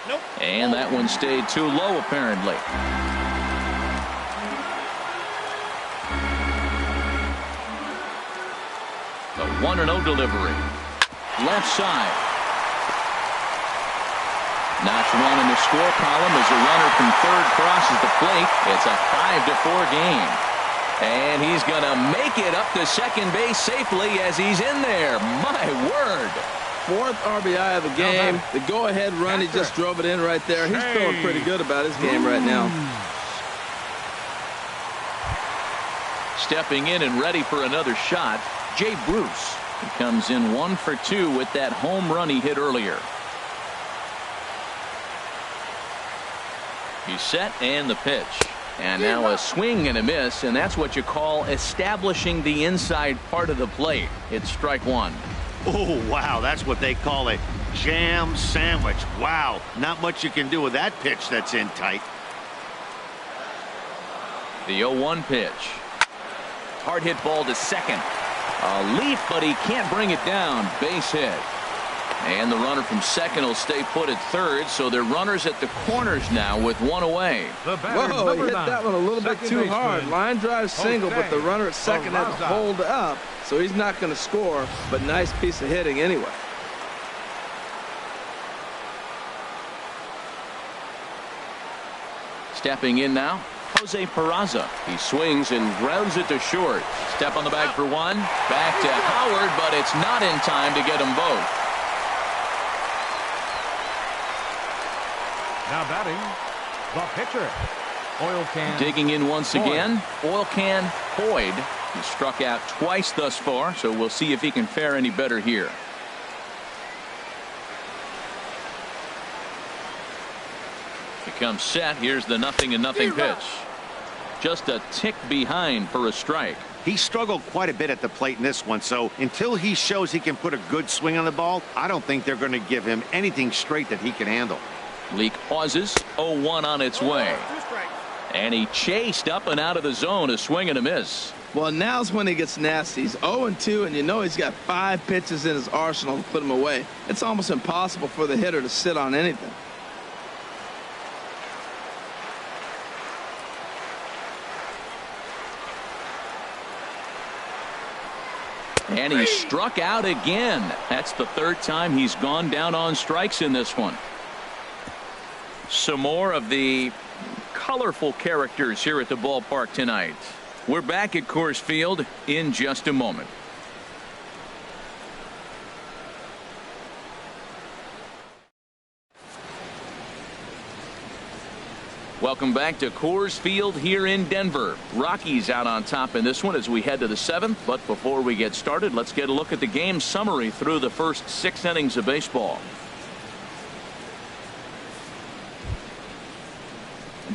Nope. And that one stayed too low, apparently. The 1-0 delivery. Left side. Knocks one in the score column as the runner from third crosses the plate. It's a 5-4 game. And he's going to make it up to second base safely as he's in there. My word. 4th RBI of the game. The go-ahead run, he just drove it in right there. He's feeling pretty good about his game right now. Stepping in and ready for another shot, Jay Bruce. He comes in 1 for 2 with that home run he hit earlier. He's set, and the pitch. And now a swing and a miss, and that's what you call establishing the inside part of the plate. It's strike one. Oh, wow, that's what they call a jam sandwich. Wow, not much you can do with that pitch that's in tight. The 0-1 pitch. Hard hit ball to second. A leap, but he can't bring it down. Base hit. And the runner from second will stay put at third, so they're runners at the corners now with one away. Whoa, he hit that one a little bit too hard. Line drive single, but the runner at second had to hold up, so he's not going to score, but nice piece of hitting anyway. Stepping in now, Jose Peraza. He swings and grounds it to short. Step on the bag for one. Back to Howard, but it's not in time to get them both. Now batting, the pitcher. Oil Can Digging in once Boyd. again, Oil Can Boyd. He struck out twice thus far, so we'll see if he can fare any better here. Becomes set. Here's the 0-0 pitch. Just a tick behind for a strike. He struggled quite a bit at the plate in this one, so until he shows he can put a good swing on the ball, I don't think they're going to give him anything straight that he can handle. Leak pauses. 0-1 on its way. And he chased up and out of the zone. A swing and a miss. Well, now's when he gets nasty. He's 0-2, and you know he's got 5 pitches in his arsenal to put him away. It's almost impossible for the hitter to sit on anything. And he struck out again. That's the 3rd time he's gone down on strikes in this one. Some more of the colorful characters here at the ballpark tonight. We're back at Coors Field in just a moment. Welcome back to Coors Field here in Denver. Rockies out on top in this one as we head to the 7th. But before we get started, let's get a look at the game summary through the first 6 innings of baseball.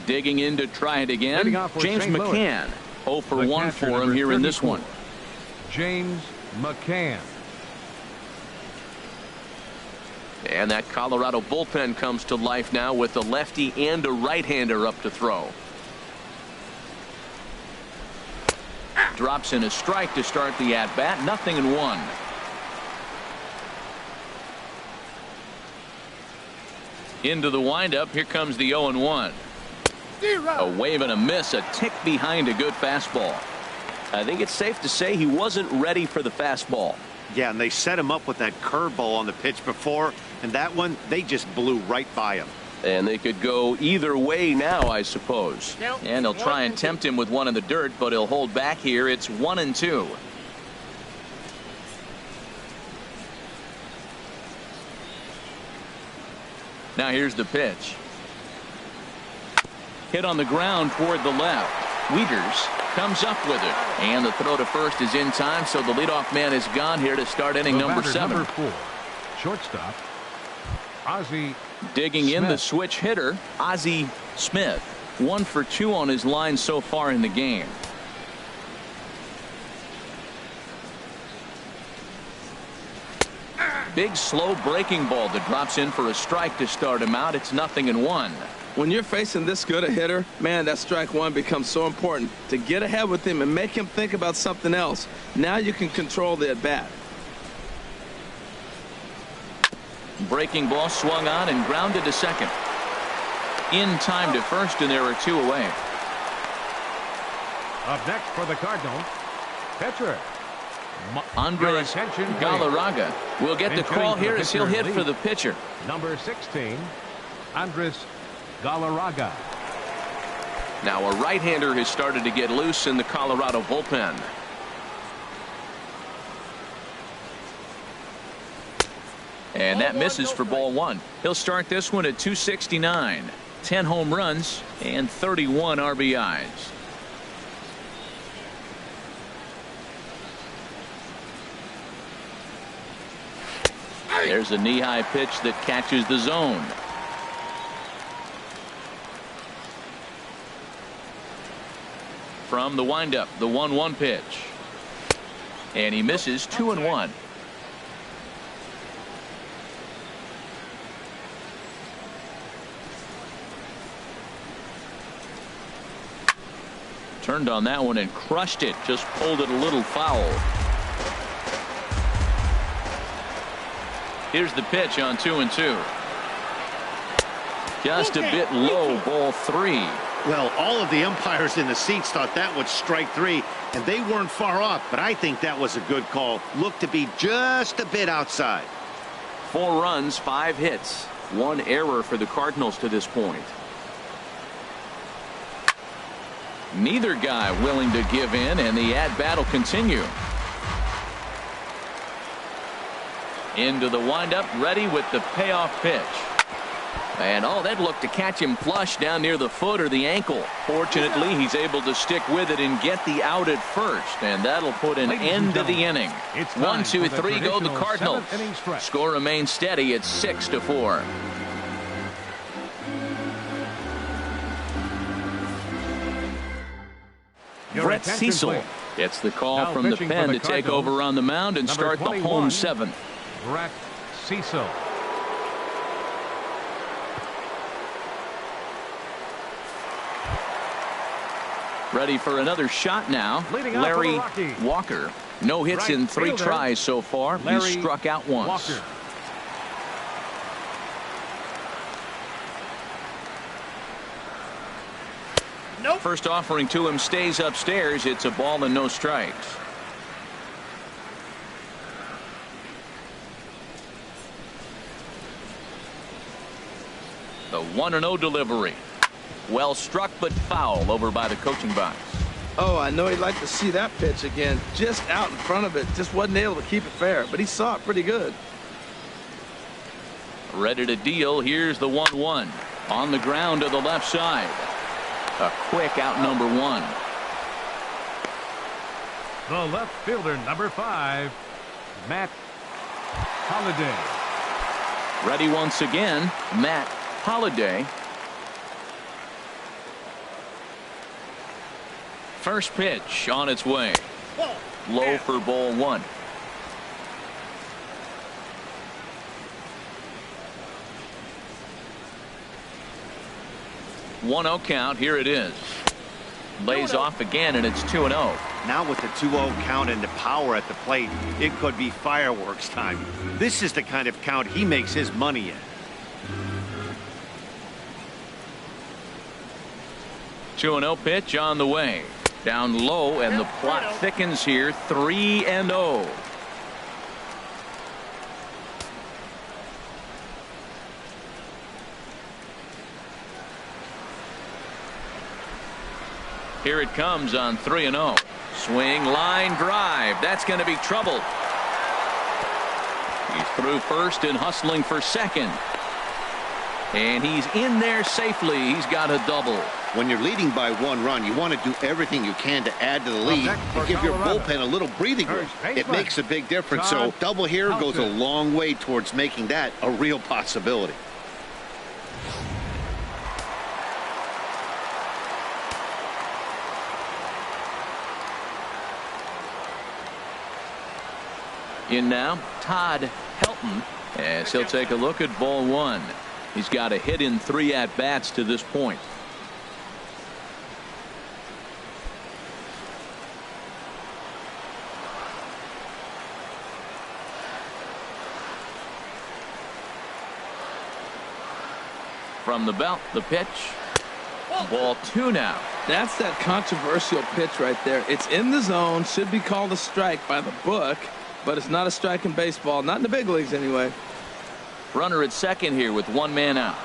Digging in to try it again, James McCann. 0 for 1 for him here in this one. James McCann. And that Colorado bullpen comes to life now with a lefty and a right-hander up to throw. Drops in a strike to start the at-bat. 0-1. Into the windup. Here comes the 0-1. A wave and a miss. A tick behind a good fastball. I think it's safe to say he wasn't ready for the fastball. Yeah, and they set him up with that curveball on the pitch before, and that one, they just blew right by him. And they could go either way now, I suppose. And they'll try and tempt him with one in the dirt, but he'll hold back here. It's 1-2. Now here's the pitch. Hit on the ground toward the left. Wieters comes up with it. And the throw to first is in time, so the leadoff man is gone here to start inning number 7. Number 4, shortstop, Ozzy Digging Smith. in the switch hitter, Ozzy Smith. 1 for 2 on his line so far in the game. Big slow breaking ball that drops in for a strike to start him out. It's 0-1. When you're facing this good a hitter, man, that strike one becomes so important to get ahead with him and make him think about something else. Now you can control the at-bat. Breaking ball swung on and grounded to second. In time to first, and there are 2 away. Up next for the Cardinals, pitcher Andres Galaraga will get the call here as he'll hit for the pitcher. Number 16, Andres Galaraga. Now a right-hander has started to get loose in the Colorado bullpen. And that misses for ball 1. He'll start this one at 269. 10 home runs and 31 RBIs. There's a knee-high pitch that catches the zone. From the windup, the 1-1 pitch. And he misses. 2-1. Turned on that one and crushed it. Just pulled it a little foul. Here's the pitch on 2-2. Just a bit low, ball 3. Well, all of the umpires in the seats thought that was strike 3, and they weren't far off, but I think that was a good call. Looked to be just a bit outside. 4 runs, 5 hits, 1 error for the Cardinals to this point. Neither guy willing to give in, and the at-bat will continue. Into the windup, ready with the payoff pitch. And that looked to catch him flush down near the foot or the ankle. Fortunately, he's able to stick with it and get the out at first, and that'll put an end to the inning. 1, 2, 3 go the Cardinals. Score remains steady at 6-4. Brett Cecil gets the call from the pen to take over on the mound and start the home seventh. Brett Cecil. Ready for another shot now. Larry Walker. No hits in 3 tries so far. He's struck out once. Nope. First offering to him stays upstairs. It's a ball and no strikes. The 1-0 delivery. Well struck, but foul over by the coaching box. Oh, I know he'd like to see that pitch again. Just out in front of it. Just wasn't able to keep it fair, but he saw it pretty good. Ready to deal. Here's the 1-1. On the ground to the left side. A quick out, number 1. The left fielder, number 5, Matt Holliday. Ready once again, Matt Holliday. First pitch on its way. Low for ball 1. One-0 count. Here it is. Lays off again, and it's 2-0. Now with the 2-0 count and the power at the plate, it could be fireworks time. This is the kind of count he makes his money in. 2-0 pitch on the way. Down low, and the plot thickens here. 3-0. Here it comes on 3-0. Swing, line drive. That's going to be trouble. He's through first and hustling for second. And he's in there safely. He's got a double. When you're leading by 1 run, you want to do everything you can to add to the lead and give your bullpen a little breathing room. It makes a big difference. So double here goes a long way towards making that a real possibility. In now, Todd Helton, as he'll take a look at ball 1. He's got a hit in 3 at-bats to this point. From the belt, the pitch. Ball 2 now. That's that controversial pitch right there. It's in the zone, should be called a strike by the book, but it's not a strike in baseball, not in the big leagues anyway. Runner at second here with 1 man out.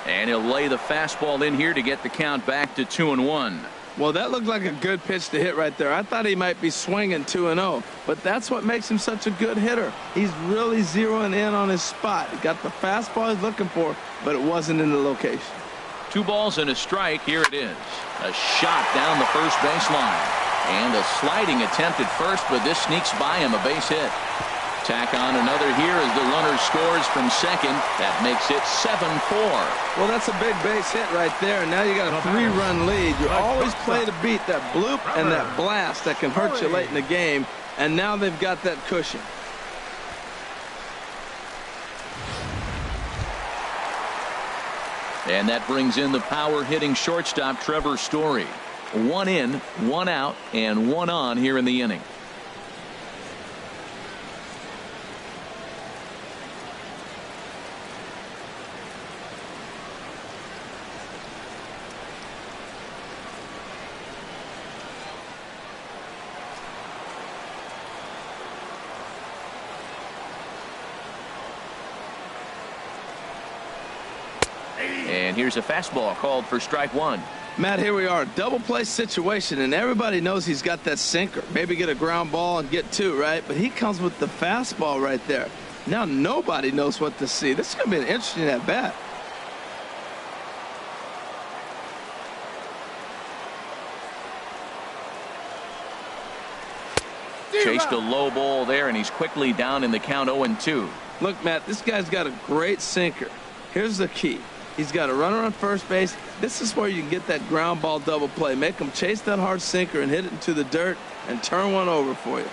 And he'll lay the fastball in here to get the count back to 2-1. Well, that looked like a good pitch to hit right there. I thought he might be swinging 2-0, but that's what makes him such a good hitter. He's really zeroing in on his spot. He got the fastball he's looking for, but it wasn't in the location. 2 balls and a strike. Here it is. A shot down the first baseline. And a sliding attempt at first, but this sneaks by him, a base hit. Tack on another here as the runner scores from second. That makes it 7-4. Well, that's a big base hit right there. And now you got a 3-run lead. You always play to beat that bloop and that blast that can hurt you late in the game. And now they've got that cushion. And that brings in the power-hitting shortstop Trevor Story. 1 in, 1 out, and 1 on here in the inning. And here's a fastball called for strike one. Matt, here we are, double play situation, and everybody knows he's got that sinker. Maybe get a ground ball and get two, right? But he comes with the fastball right there. Now nobody knows what to see. This is going to be an interesting at bat. Chased a low ball there, and he's quickly down in the count 0-2. Look, Matt, this guy's got a great sinker. Here's the key. He's got a runner on first base. This is where you can get that ground ball double play. Make him chase that hard sinker and hit it into the dirt and turn one over for you.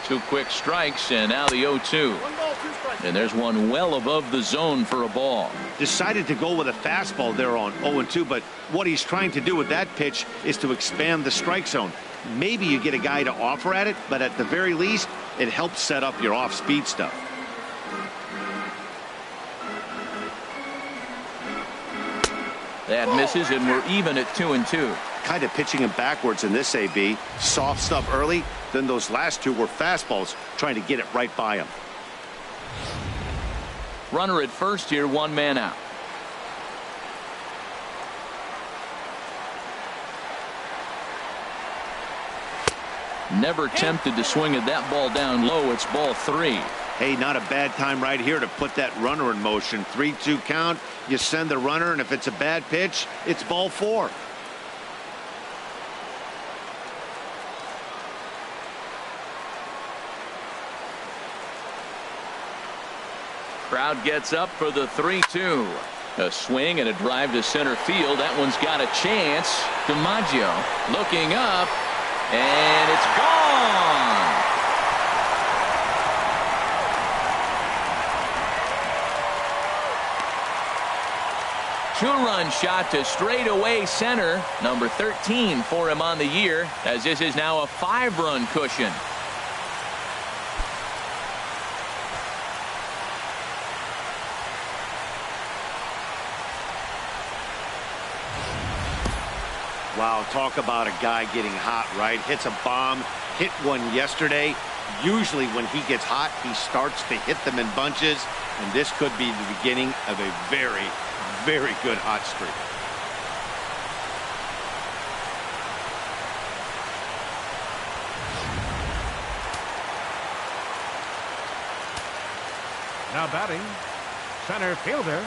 Two quick strikes, and now the 0-2. And there's one well above the zone for a ball. Decided to go with a fastball there on 0-2, but what he's trying to do with that pitch is to expand the strike zone. Maybe you get a guy to offer at it, but at the very least, it helps set up your off-speed stuff. That misses, and we're even at 2-2. Kind of pitching him backwards in this AB. Soft stuff early, then those last two were fastballs, trying to get it right by him. Runner at first here, one man out. Never tempted to swing at that ball down low. It's ball 3. Hey, not a bad time right here to put that runner in motion. 3-2 count. You send the runner, and if it's a bad pitch, it's ball 4. Crowd gets up for the 3-2. A swing and a drive to center field. That one's got a chance. DiMaggio looking up, and it's gone. Two-run shot to straightaway center. Number 13 for him on the year, as this is now a 5-run cushion. Wow, talk about a guy getting hot, right? Hits a bomb, hit one yesterday. Usually when he gets hot, he starts to hit them in bunches, and this could be the beginning of a very, very good hot streak. Now batting, center fielder,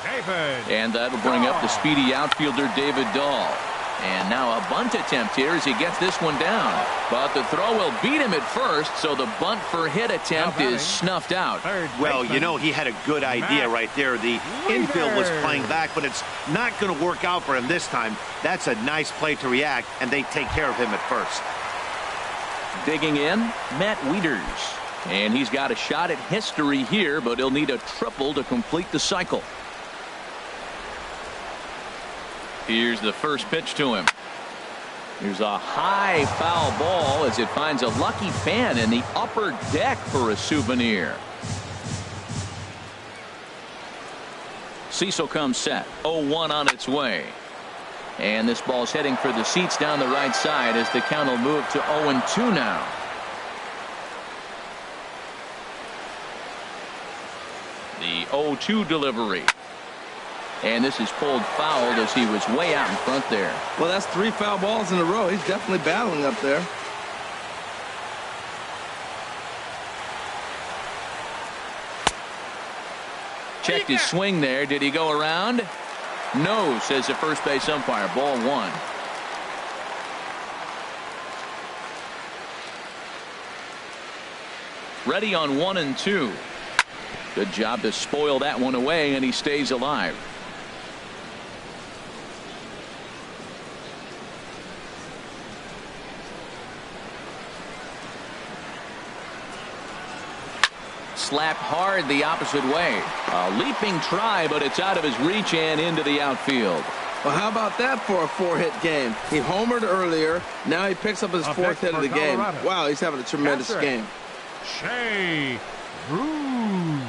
David. And that'll bring up the speedy outfielder, David Dahl. And now a bunt attempt here as he gets this one down. But the throw will beat him at first, so the bunt for hit attempt is snuffed out. Well, you know, he had a good idea right there. The infield was playing back, but it's not going to work out for him this time. That's a nice play to react, and they take care of him at first. Digging in, Matt Wieters. And he's got a shot at history here, but he'll need a triple to complete the cycle. Here's the first pitch to him. Here's a high foul ball as it finds a lucky fan in the upper deck for a souvenir. Cecil comes set. 0-1 on its way. And this ball's heading for the seats down the right side as the count will move to 0-2 now. The 0-2 delivery. And this is pulled fouled as he was way out in front there. Well, that's 3 foul balls in a row. He's definitely battling up there. Checked his swing there. Did he go around? No, says the first base umpire. Ball 1. Ready on 1-2. Good job to spoil that one away, and he stays alive. Slapped hard the opposite way. A leaping try, but it's out of his reach and into the outfield. Well, how about that for a 4-hit game? He homered earlier. Now he picks up his 4th hit of the game. Wow, he's having a tremendous game. Shea Bruce.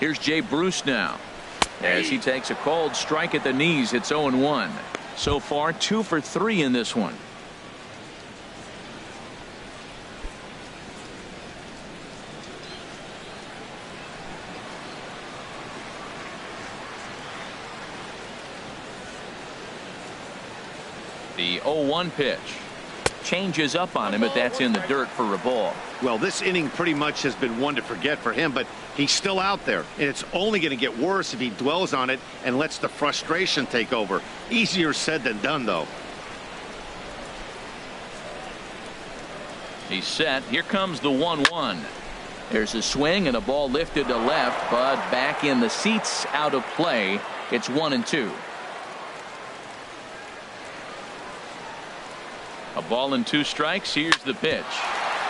Here's Jay Bruce now as he takes a cold strike at the knees. It's 0-1. So far 2 for 3 in this one. The 0-1 pitch changes up on him, but that's in the dirt for a ball. Well, this inning pretty much has been one to forget for him, but he's still out there, and it's only going to get worse if he dwells on it and lets the frustration take over. Easier said than done, though. He's set. Here comes the 1-1. There's a swing and a ball lifted to left, but back in the seats, out of play. It's 1-2. A ball and 2 strikes. Here's the pitch.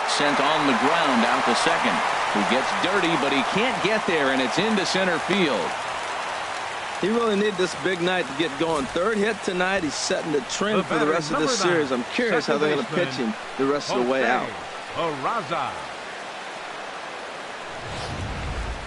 Sent on the ground out to second. Who gets dirty, but he can't get there, and it's into center field. He really needed this big night to get going. 3rd hit tonight. He's setting the trend for the rest of this series. I'm curious how they're going to pitch him the rest of the way out. Perazza.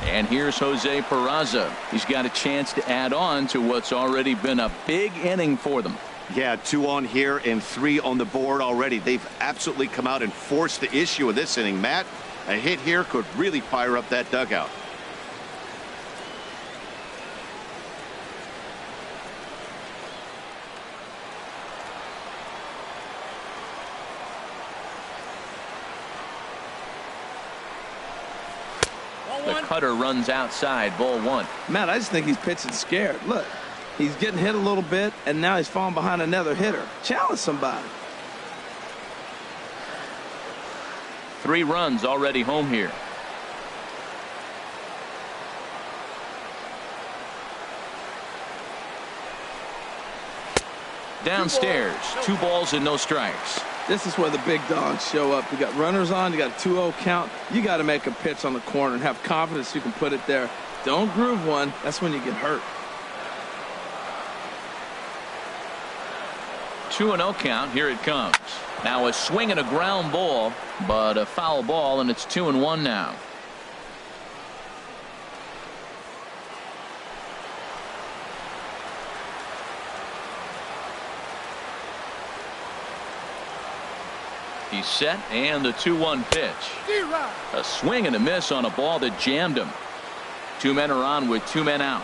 And here's Jose Perazza. He's got a chance to add on to what's already been a big inning for them. Yeah, 2 on here and 3 on the board already. They've absolutely come out and forced the issue of this inning. Matt, a hit here could really fire up that dugout. The cutter runs outside, ball 1. Matt, I just think he's pitching scared. Look. He's getting hit a little bit, and now he's falling behind another hitter. Challenge somebody. 3 runs already home here. Downstairs, 2 balls and no strikes. This is where the big dogs show up. You got runners on, you got a 2-0 count. You got to make a pitch on the corner and have confidence you can put it there. Don't groove one. That's when you get hurt. 2-0 count. Here it comes. Now a swing and a ground ball, but a foul ball, and it's 2-1 now. He's set, and the 2-1 pitch. A swing and a miss on a ball that jammed him. 2 men are on with 2 men out.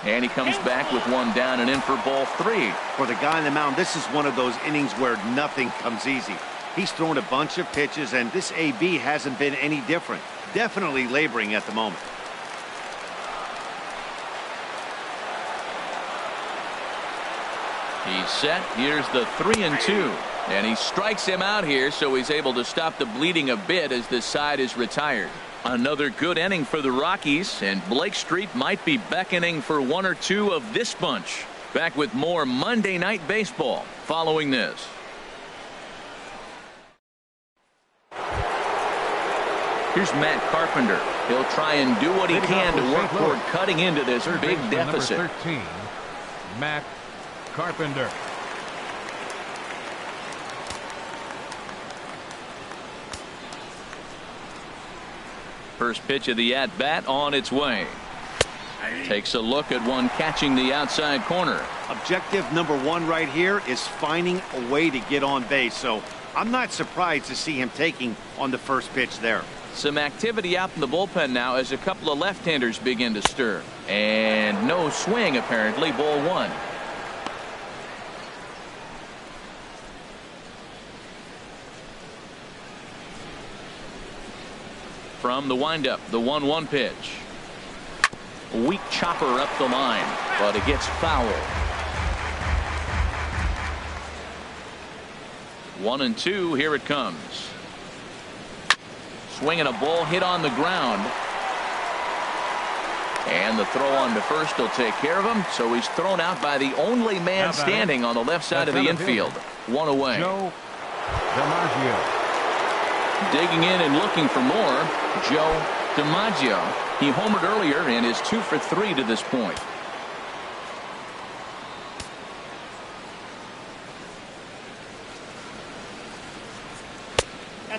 And he comes back with 1 down and in for ball 3. For the guy on the mound, this is one of those innings where nothing comes easy. He's thrown a bunch of pitches, and this AB hasn't been any different. Definitely laboring at the moment. He's set. Here's the 3-2. And he strikes him out here, so he's able to stop the bleeding a bit as this side is retired. Another good inning for the Rockies, and Blake Street might be beckoning for 1 or 2 of this bunch. Back with more Monday Night Baseball following this. Here's Matt Carpenter. He'll try and do what he can to work toward cutting into this big deficit. Number 13, Matt Carpenter. First pitch of the at-bat on its way. Takes a look at one catching the outside corner. Objective number 1 right here is finding a way to get on base. So I'm not surprised to see him taking on the first pitch there. Some activity out in the bullpen now as a couple of left-handers begin to stir. And no swing apparently. Ball 1. From the windup, the 1-1 pitch. A weak chopper up the line, but it gets foul. 1-2. Here it comes. Swinging a ball hit on the ground. And the throw on to first will take care of him. So he's thrown out by the only man standing on the left side of the infield. 1 away. DiMaggio. Digging in and looking for more, Joe DiMaggio. He homered earlier and is 2 for 3 to this point.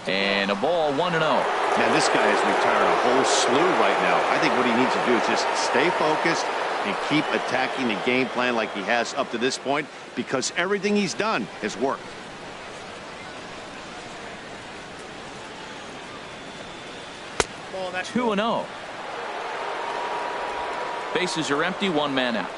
And a ball 1-0. Man, this guy is retiring a whole slew right now. I think what he needs to do is just stay focused and keep attacking the game plan like he has up to this point, because everything he's done has worked. Ball 2-0. Bases are empty, one man out.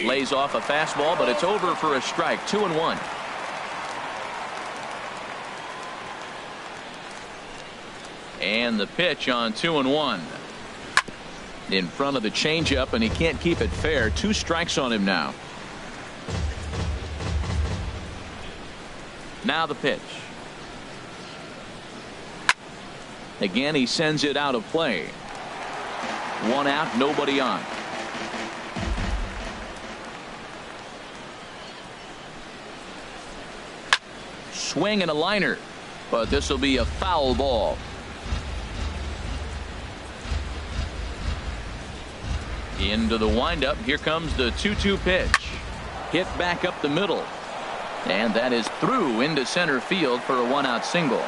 Lays off a fastball, but it's over for a strike. 2-1. And the pitch on 2-1. In front of the changeup, and he can't keep it fair. 2 strikes on him now. Now the pitch. Again, he sends it out of play. 1 out, nobody on. Swing and a liner, but this will be a foul ball. Into the windup. Here comes the 2-2 pitch. Hit back up the middle. And that is through into center field for a 1-out single.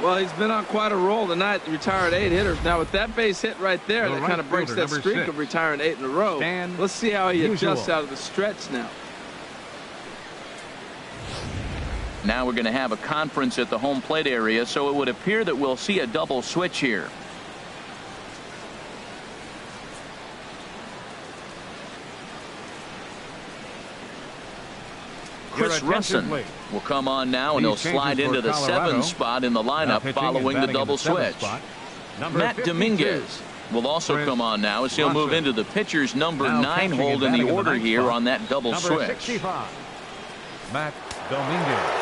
Well, he's been on quite a roll tonight. Retired 8 hitters. Now with that base hit right there, that kind of breaks that streak of retiring 8 in a row. Let's see how he adjusts out of the stretch now. Now we're going to have a conference at the home plate area, so it would appear that we'll see a double switch here. Chris Russin will come on now, and he'll slide into the 7th spot in the lineup following the double switch. Matt Dominguez will also come on now as he'll move into the pitcher's number 9 hold in the order here on that double switch. Matt Dominguez.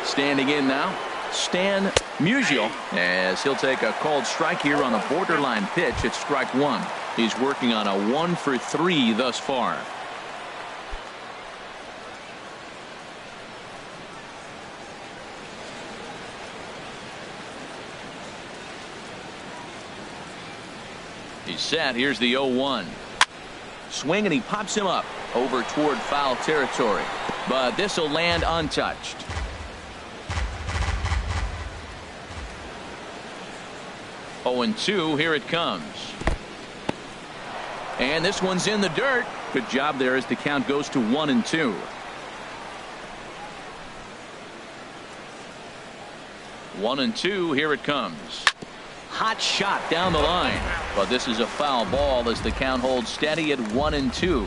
Standing in now, Stan Musial, as he'll take a called strike here on a borderline pitch at strike 1. He's working on a 1 for 3 thus far. He's set. Here's the 0-1. Swing, and he pops him up over toward foul territory, but this will land untouched. Oh, and 2. Here it comes. And this one's in the dirt. Good job there as the count goes to 1-2. 1-2. Here it comes. Hot shot down the line, but this is a foul ball as the count holds steady at 1-2.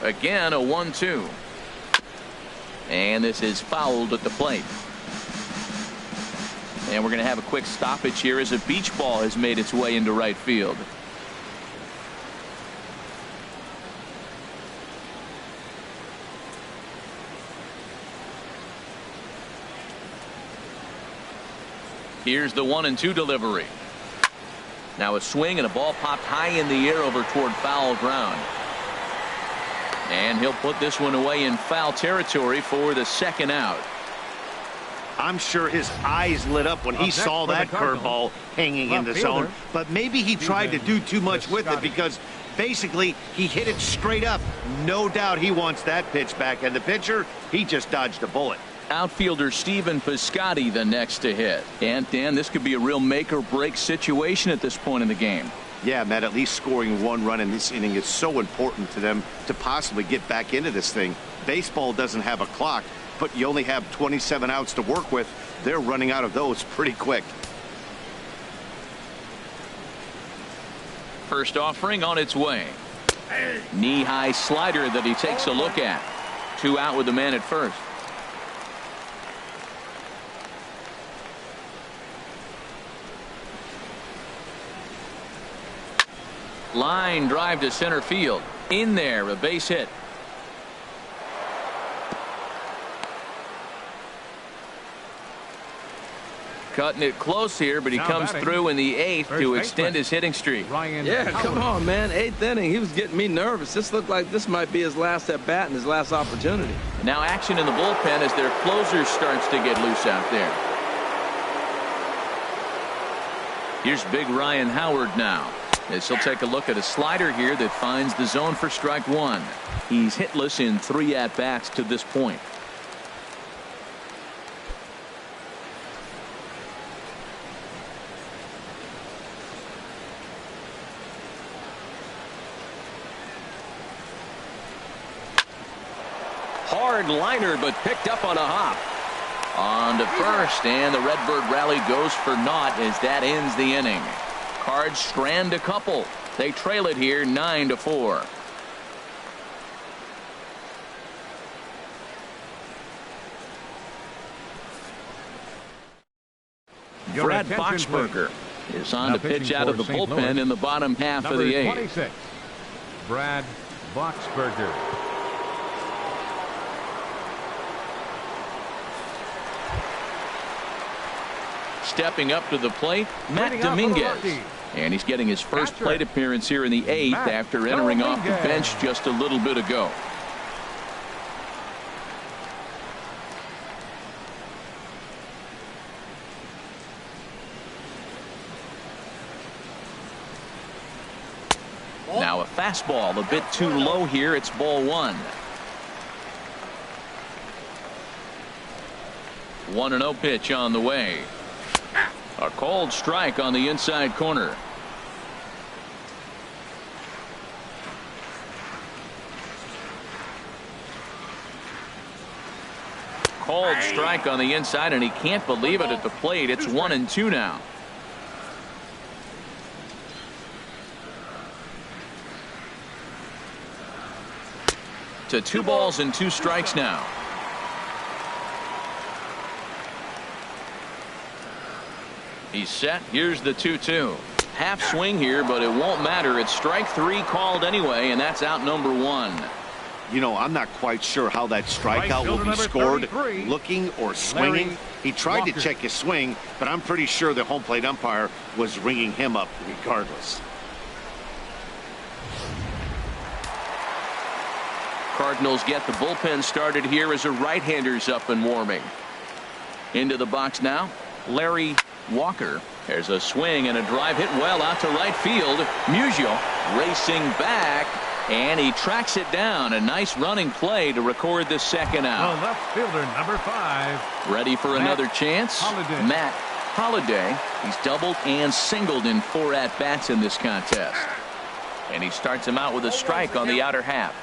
Again, a 1-2. And this is fouled at the plate. And we're going to have a quick stoppage here as a beach ball has made its way into right field. Here's the 1-2 delivery. Now a swing, and a ball popped high in the air over toward foul ground. And he'll put this one away in foul territory for the 2nd out. I'm sure his eyes lit up when he saw that curveball hanging in the zone, but maybe he tried to do too much with it, because basically he hit it straight up. No doubt he wants that pitch back, and the pitcher, he just dodged a bullet. Outfielder Stephen Piscotty the next to hit. And Dan, this could be a real make or break situation at this point in the game. Yeah, Matt, at least scoring 1 run in this inning is so important to them to possibly get back into this thing. Baseball doesn't have a clock, but you only have 27 outs to work with. They're running out of those pretty quick. First offering on its way. Knee-high slider that he takes a look at. 2 out with the man at first. Line drive to center field. In there, a base hit. Cutting it close here, but he comes through in the 8th to extend his hitting streak. Yeah, come on, man. 8th inning. He was getting me nervous. This looked like this might be his last at bat and his last opportunity. Now action in the bullpen as their closer starts to get loose out there. Here's big Ryan Howard now, as he'll take a look at a slider here that finds the zone for strike 1. He's hitless in 3 at-bats to this point. Hard liner, but picked up on a hop. On to first, and the Redbird rally goes for naught as that ends the inning. Cards strand a couple. They trail it here 9-4. Brad Boxberger is on to pitch out of the bullpen in the bottom half of the 8th. 26, Brad Boxberger. Stepping up to the plate, Matt Dominguez. And he's getting his first plate appearance here in the 8th after entering off the bench just a little bit ago. Now a fastball a bit too low here. It's ball 1. 1-0 pitch on the way. A cold strike on the inside corner. Cold strike on the inside, and he can't believe it at the plate. It's 1-2 now. To 2 balls and 2 strikes now. He's set. Here's the 2-2. Half swing here, but it won't matter. It's strike 3 called anyway, and that's out number 1. You know, I'm not quite sure how that strikeout will be scored, looking or swinging. He tried to check his swing, but I'm pretty sure the home plate umpire was ringing him up regardless. Cardinals get the bullpen started here as a right-hander's up and warming. Into the box now, Larry Walker. There's a swing and a drive hit well out to right field. Musial racing back, and he tracks it down. A nice running play to record the second out. The left fielder, number 5. Ready for another chance. Holliday. Matt Holliday. He's doubled and singled in 4 at-bats in this contest. And he starts him out with a strike on the outer half.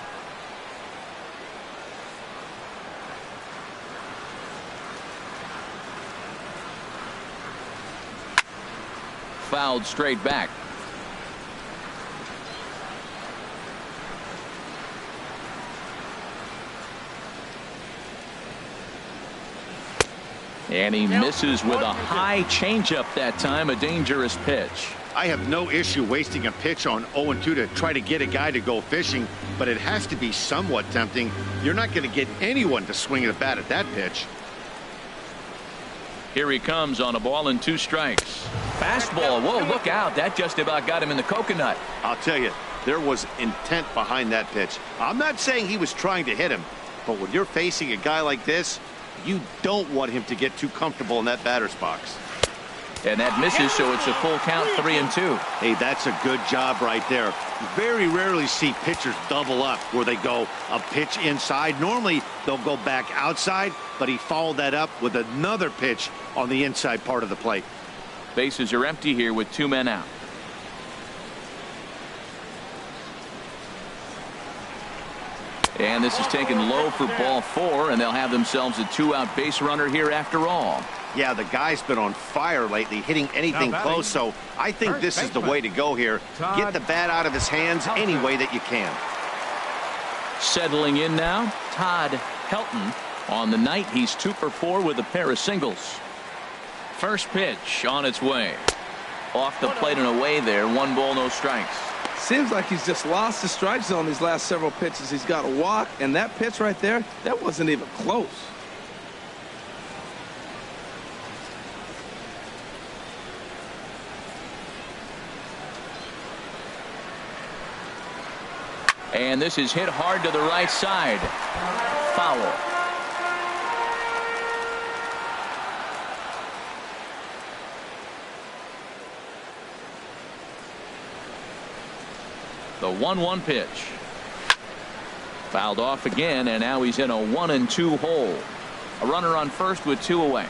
Fouled straight back. And he misses with a high changeup that time. A dangerous pitch. I have no issue wasting a pitch on 0-2 to try to get a guy to go fishing, but it has to be somewhat tempting. You're not going to get anyone to swing at a bat at that pitch. Here he comes on a ball and 2 strikes. Fastball. Whoa, look out. That just about got him in the coconut. I'll tell you, there was intent behind that pitch. I'm not saying he was trying to hit him, but when you're facing a guy like this, you don't want him to get too comfortable in that batter's box. And that misses, so it's a full count, 3-2. Hey, that's a good job right there. You very rarely see pitchers double up where they go a pitch inside. Normally, they'll go back outside, but he followed that up with another pitch on the inside part of the plate. Bases are empty here with 2 men out. And this is taken low for ball 4, and they'll have themselves a 2-out base runner here after all. Yeah, the guy's been on fire lately, hitting anything close, so I think this is the way to go here. Get the bat out of his hands any way that you can. Settling in now, Todd Helton. On the night, he's 2 for 4 with a pair of singles. First pitch on its way. Off the plate and away there. 1 ball, no strikes. Seems like he's just lost the strike zone these last several pitches. He's got a walk, and that pitch right there, that wasn't even close. And this is hit hard to the right side. Foul. The 1-1 pitch. Fouled off again, and now he's in a 1-2 hole. A runner on first with 2 away.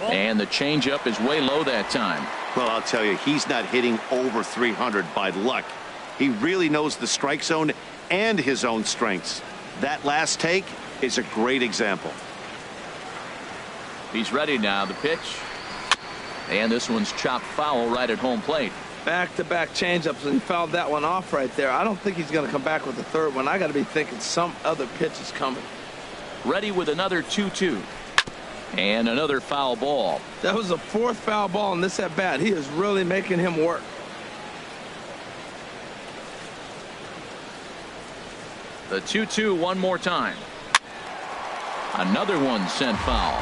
And the changeup is way low that time. Well, I'll tell you, he's not hitting over 300 by luck. He really knows the strike zone and his own strengths. That last take is a great example. He's ready now. The pitch. And this one's chopped foul right at home plate. Back-to-back changeups, and he fouled that one off right there. I don't think he's going to come back with the third one. I got to be thinking some other pitch is coming. Ready with another 2-2. And another foul ball. That was the 4th foul ball in this at bat. He is really making him work. The 2-2 one more time. Another one sent foul.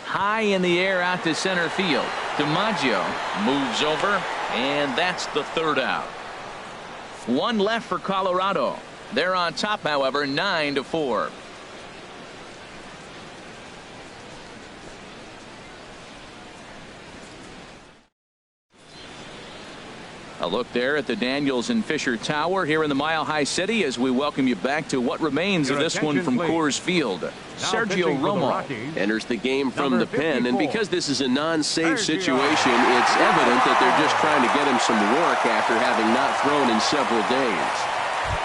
High in the air out to center field. DiMaggio moves over, and that's the 3rd out. 1 left for Colorado. They're on top, however, 9-4. A look there at the Daniels and Fisher Tower here in the Mile High City as we welcome you back to what remains of this one from Coors Field. Sergio Romo enters the game from the pen, and because this is a non-save situation, it's evident that they're just trying to get him some work after having not thrown in several days.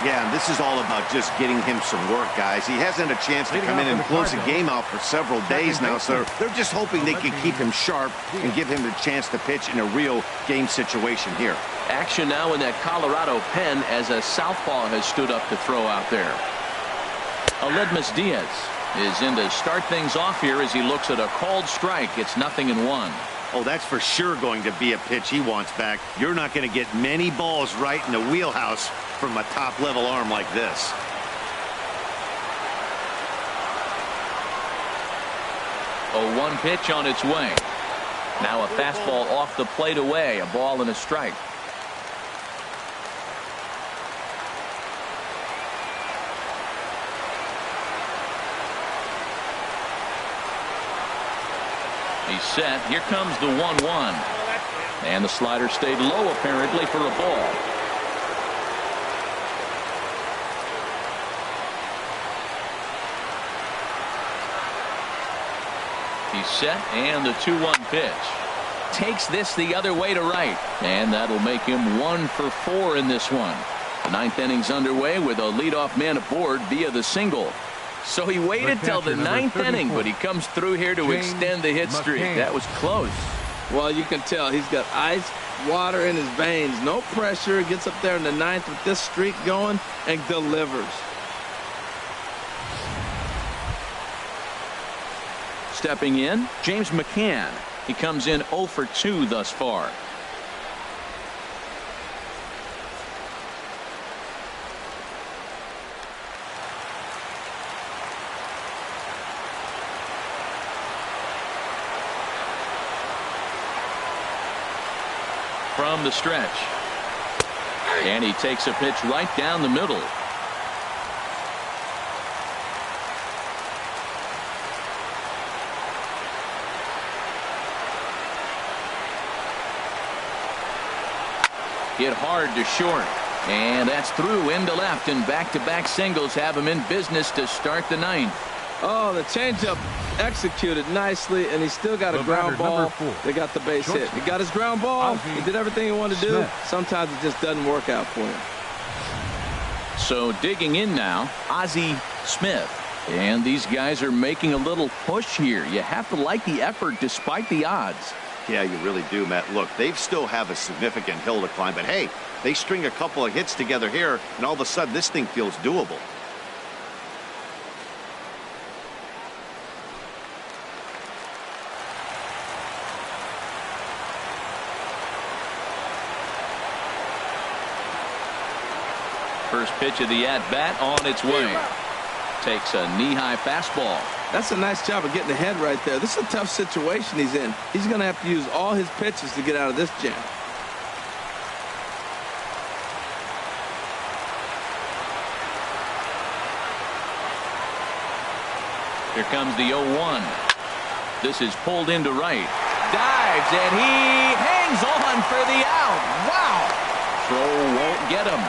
Yeah, and this is all about just getting him some work, guys. He hasn't a chance to come in and close the game out for several days now, so they're just hoping they can keep him sharp and give him the chance to pitch in a real game situation here. Action now in that Colorado pen as a southpaw has stood up to throw out there. Aledmus Diaz is in to start things off here as he looks at a called strike. It's 0-1. Oh, that's for sure going to be a pitch he wants back. You're not going to get many balls right in the wheelhouse from a top-level arm like this. A 1 pitch on its way. Now a fastball off the plate away. A ball and a strike. He's set. Here comes the 1-1. And the slider stayed low apparently for a ball. He's set, and the 2-1 pitch. Takes this the other way to right. And that'll make him 1 for 4 in this one. The 9th inning's underway with a leadoff man aboard via the single. So he waited till the 9th inning, but he comes through here to extend the hit streak. That was close. Well, you can tell he's got ice water in his veins. No pressure. Gets up there in the 9th with this streak going and delivers. Stepping in, James Mccann. He comes in 0 for 2 thus far. From the stretch. And he takes a pitch right down the middle. Hit hard to short. And that's through into left, and back-to-back singles have him in business to start the 9th. Oh, the changeup executed nicely, and he still got a ground ball. They got the base hit. He got his ground ball. He did everything he wanted to do. Sometimes it just doesn't work out for him. So digging in now, Ozzy Smith. And these guys are making a little push here. You have to like the effort despite the odds. Yeah, you really do, Matt. Look, they still have a significant hill to climb, but hey, they string a couple of hits together here, and all of a sudden this thing feels doable. First pitch of the at-bat on its way. Takes a knee-high fastball. That's a nice job of getting ahead right there. This is a tough situation he's in. He's going to have to use all his pitches to get out of this jam. Here comes the 0-1. This is pulled into right. Dives, and he hangs on for the out. Wow. Throw won't get him.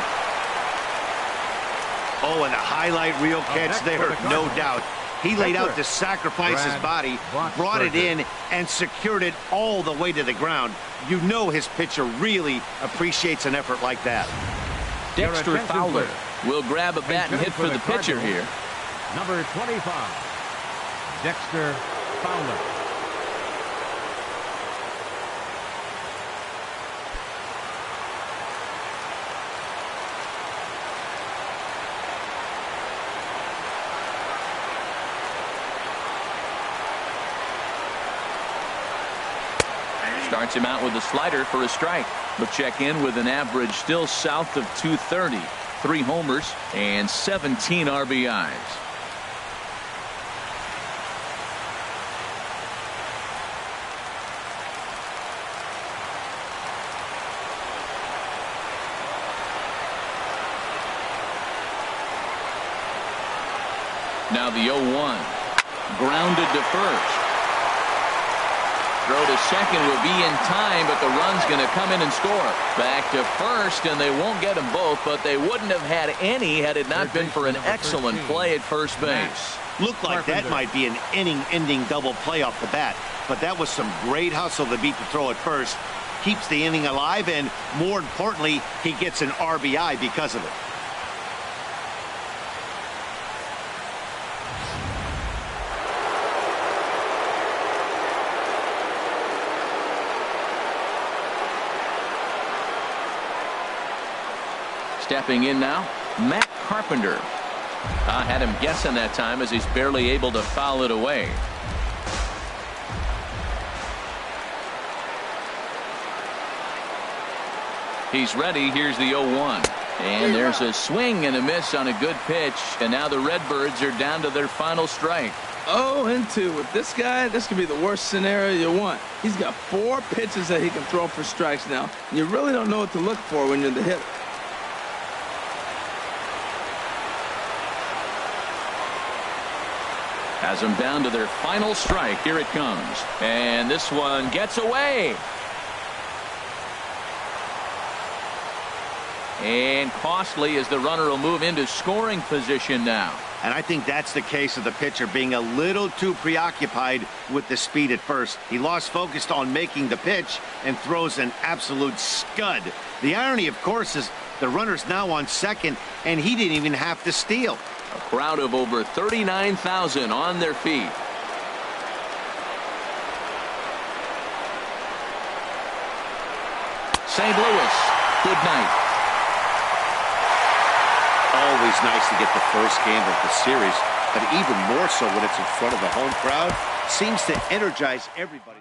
Oh, and a highlight reel catch there, no doubt. He laid out to sacrifice his body, brought it in, and secured it all the way to the ground. You know his pitcher really appreciates an effort like that. Dexter Fowler will grab a bat and hit for the pitcher here. Number 25. Dexter Fowler. Starts him out with a slider for a strike. But check in with an average still south of 230. 3 homers and 17 RBIs. Now the 0-1. Grounded to first. Throw to second will be in time, but the run's going to come in and score. Back to first, and they won't get them both, but they wouldn't have had any had it not been for an excellent play at first base. Looked like that might be an inning-ending double play off the bat, but that was some great hustle to beat the throw at first. Keeps the inning alive, and more importantly, he gets an RBI because of it. Stepping in now, Matt Carpenter. I had him guessing that time as he's barely able to foul it away. He's ready. Here's the 0-1. And there's a swing and a miss on a good pitch. And now the Redbirds are down to their final strike. 0-2 with this guy. This could be the worst scenario you want. He's got 4 pitches that he can throw for strikes now. You really don't know what to look for when you're the hitter. Has them down to their final strike. Here it comes. And this one gets away. And costly as the runner will move into scoring position now. And I think that's the case of the pitcher being a little too preoccupied with the speed at first. He lost focus on making the pitch and throws an absolute scud. The irony, of course, is the runner's now on second, and he didn't even have to steal. A crowd of over 39,000 on their feet. St. Louis, good night. Always nice to get the first game of the series, but even more so when it's in front of the home crowd. Seems to energize everybody.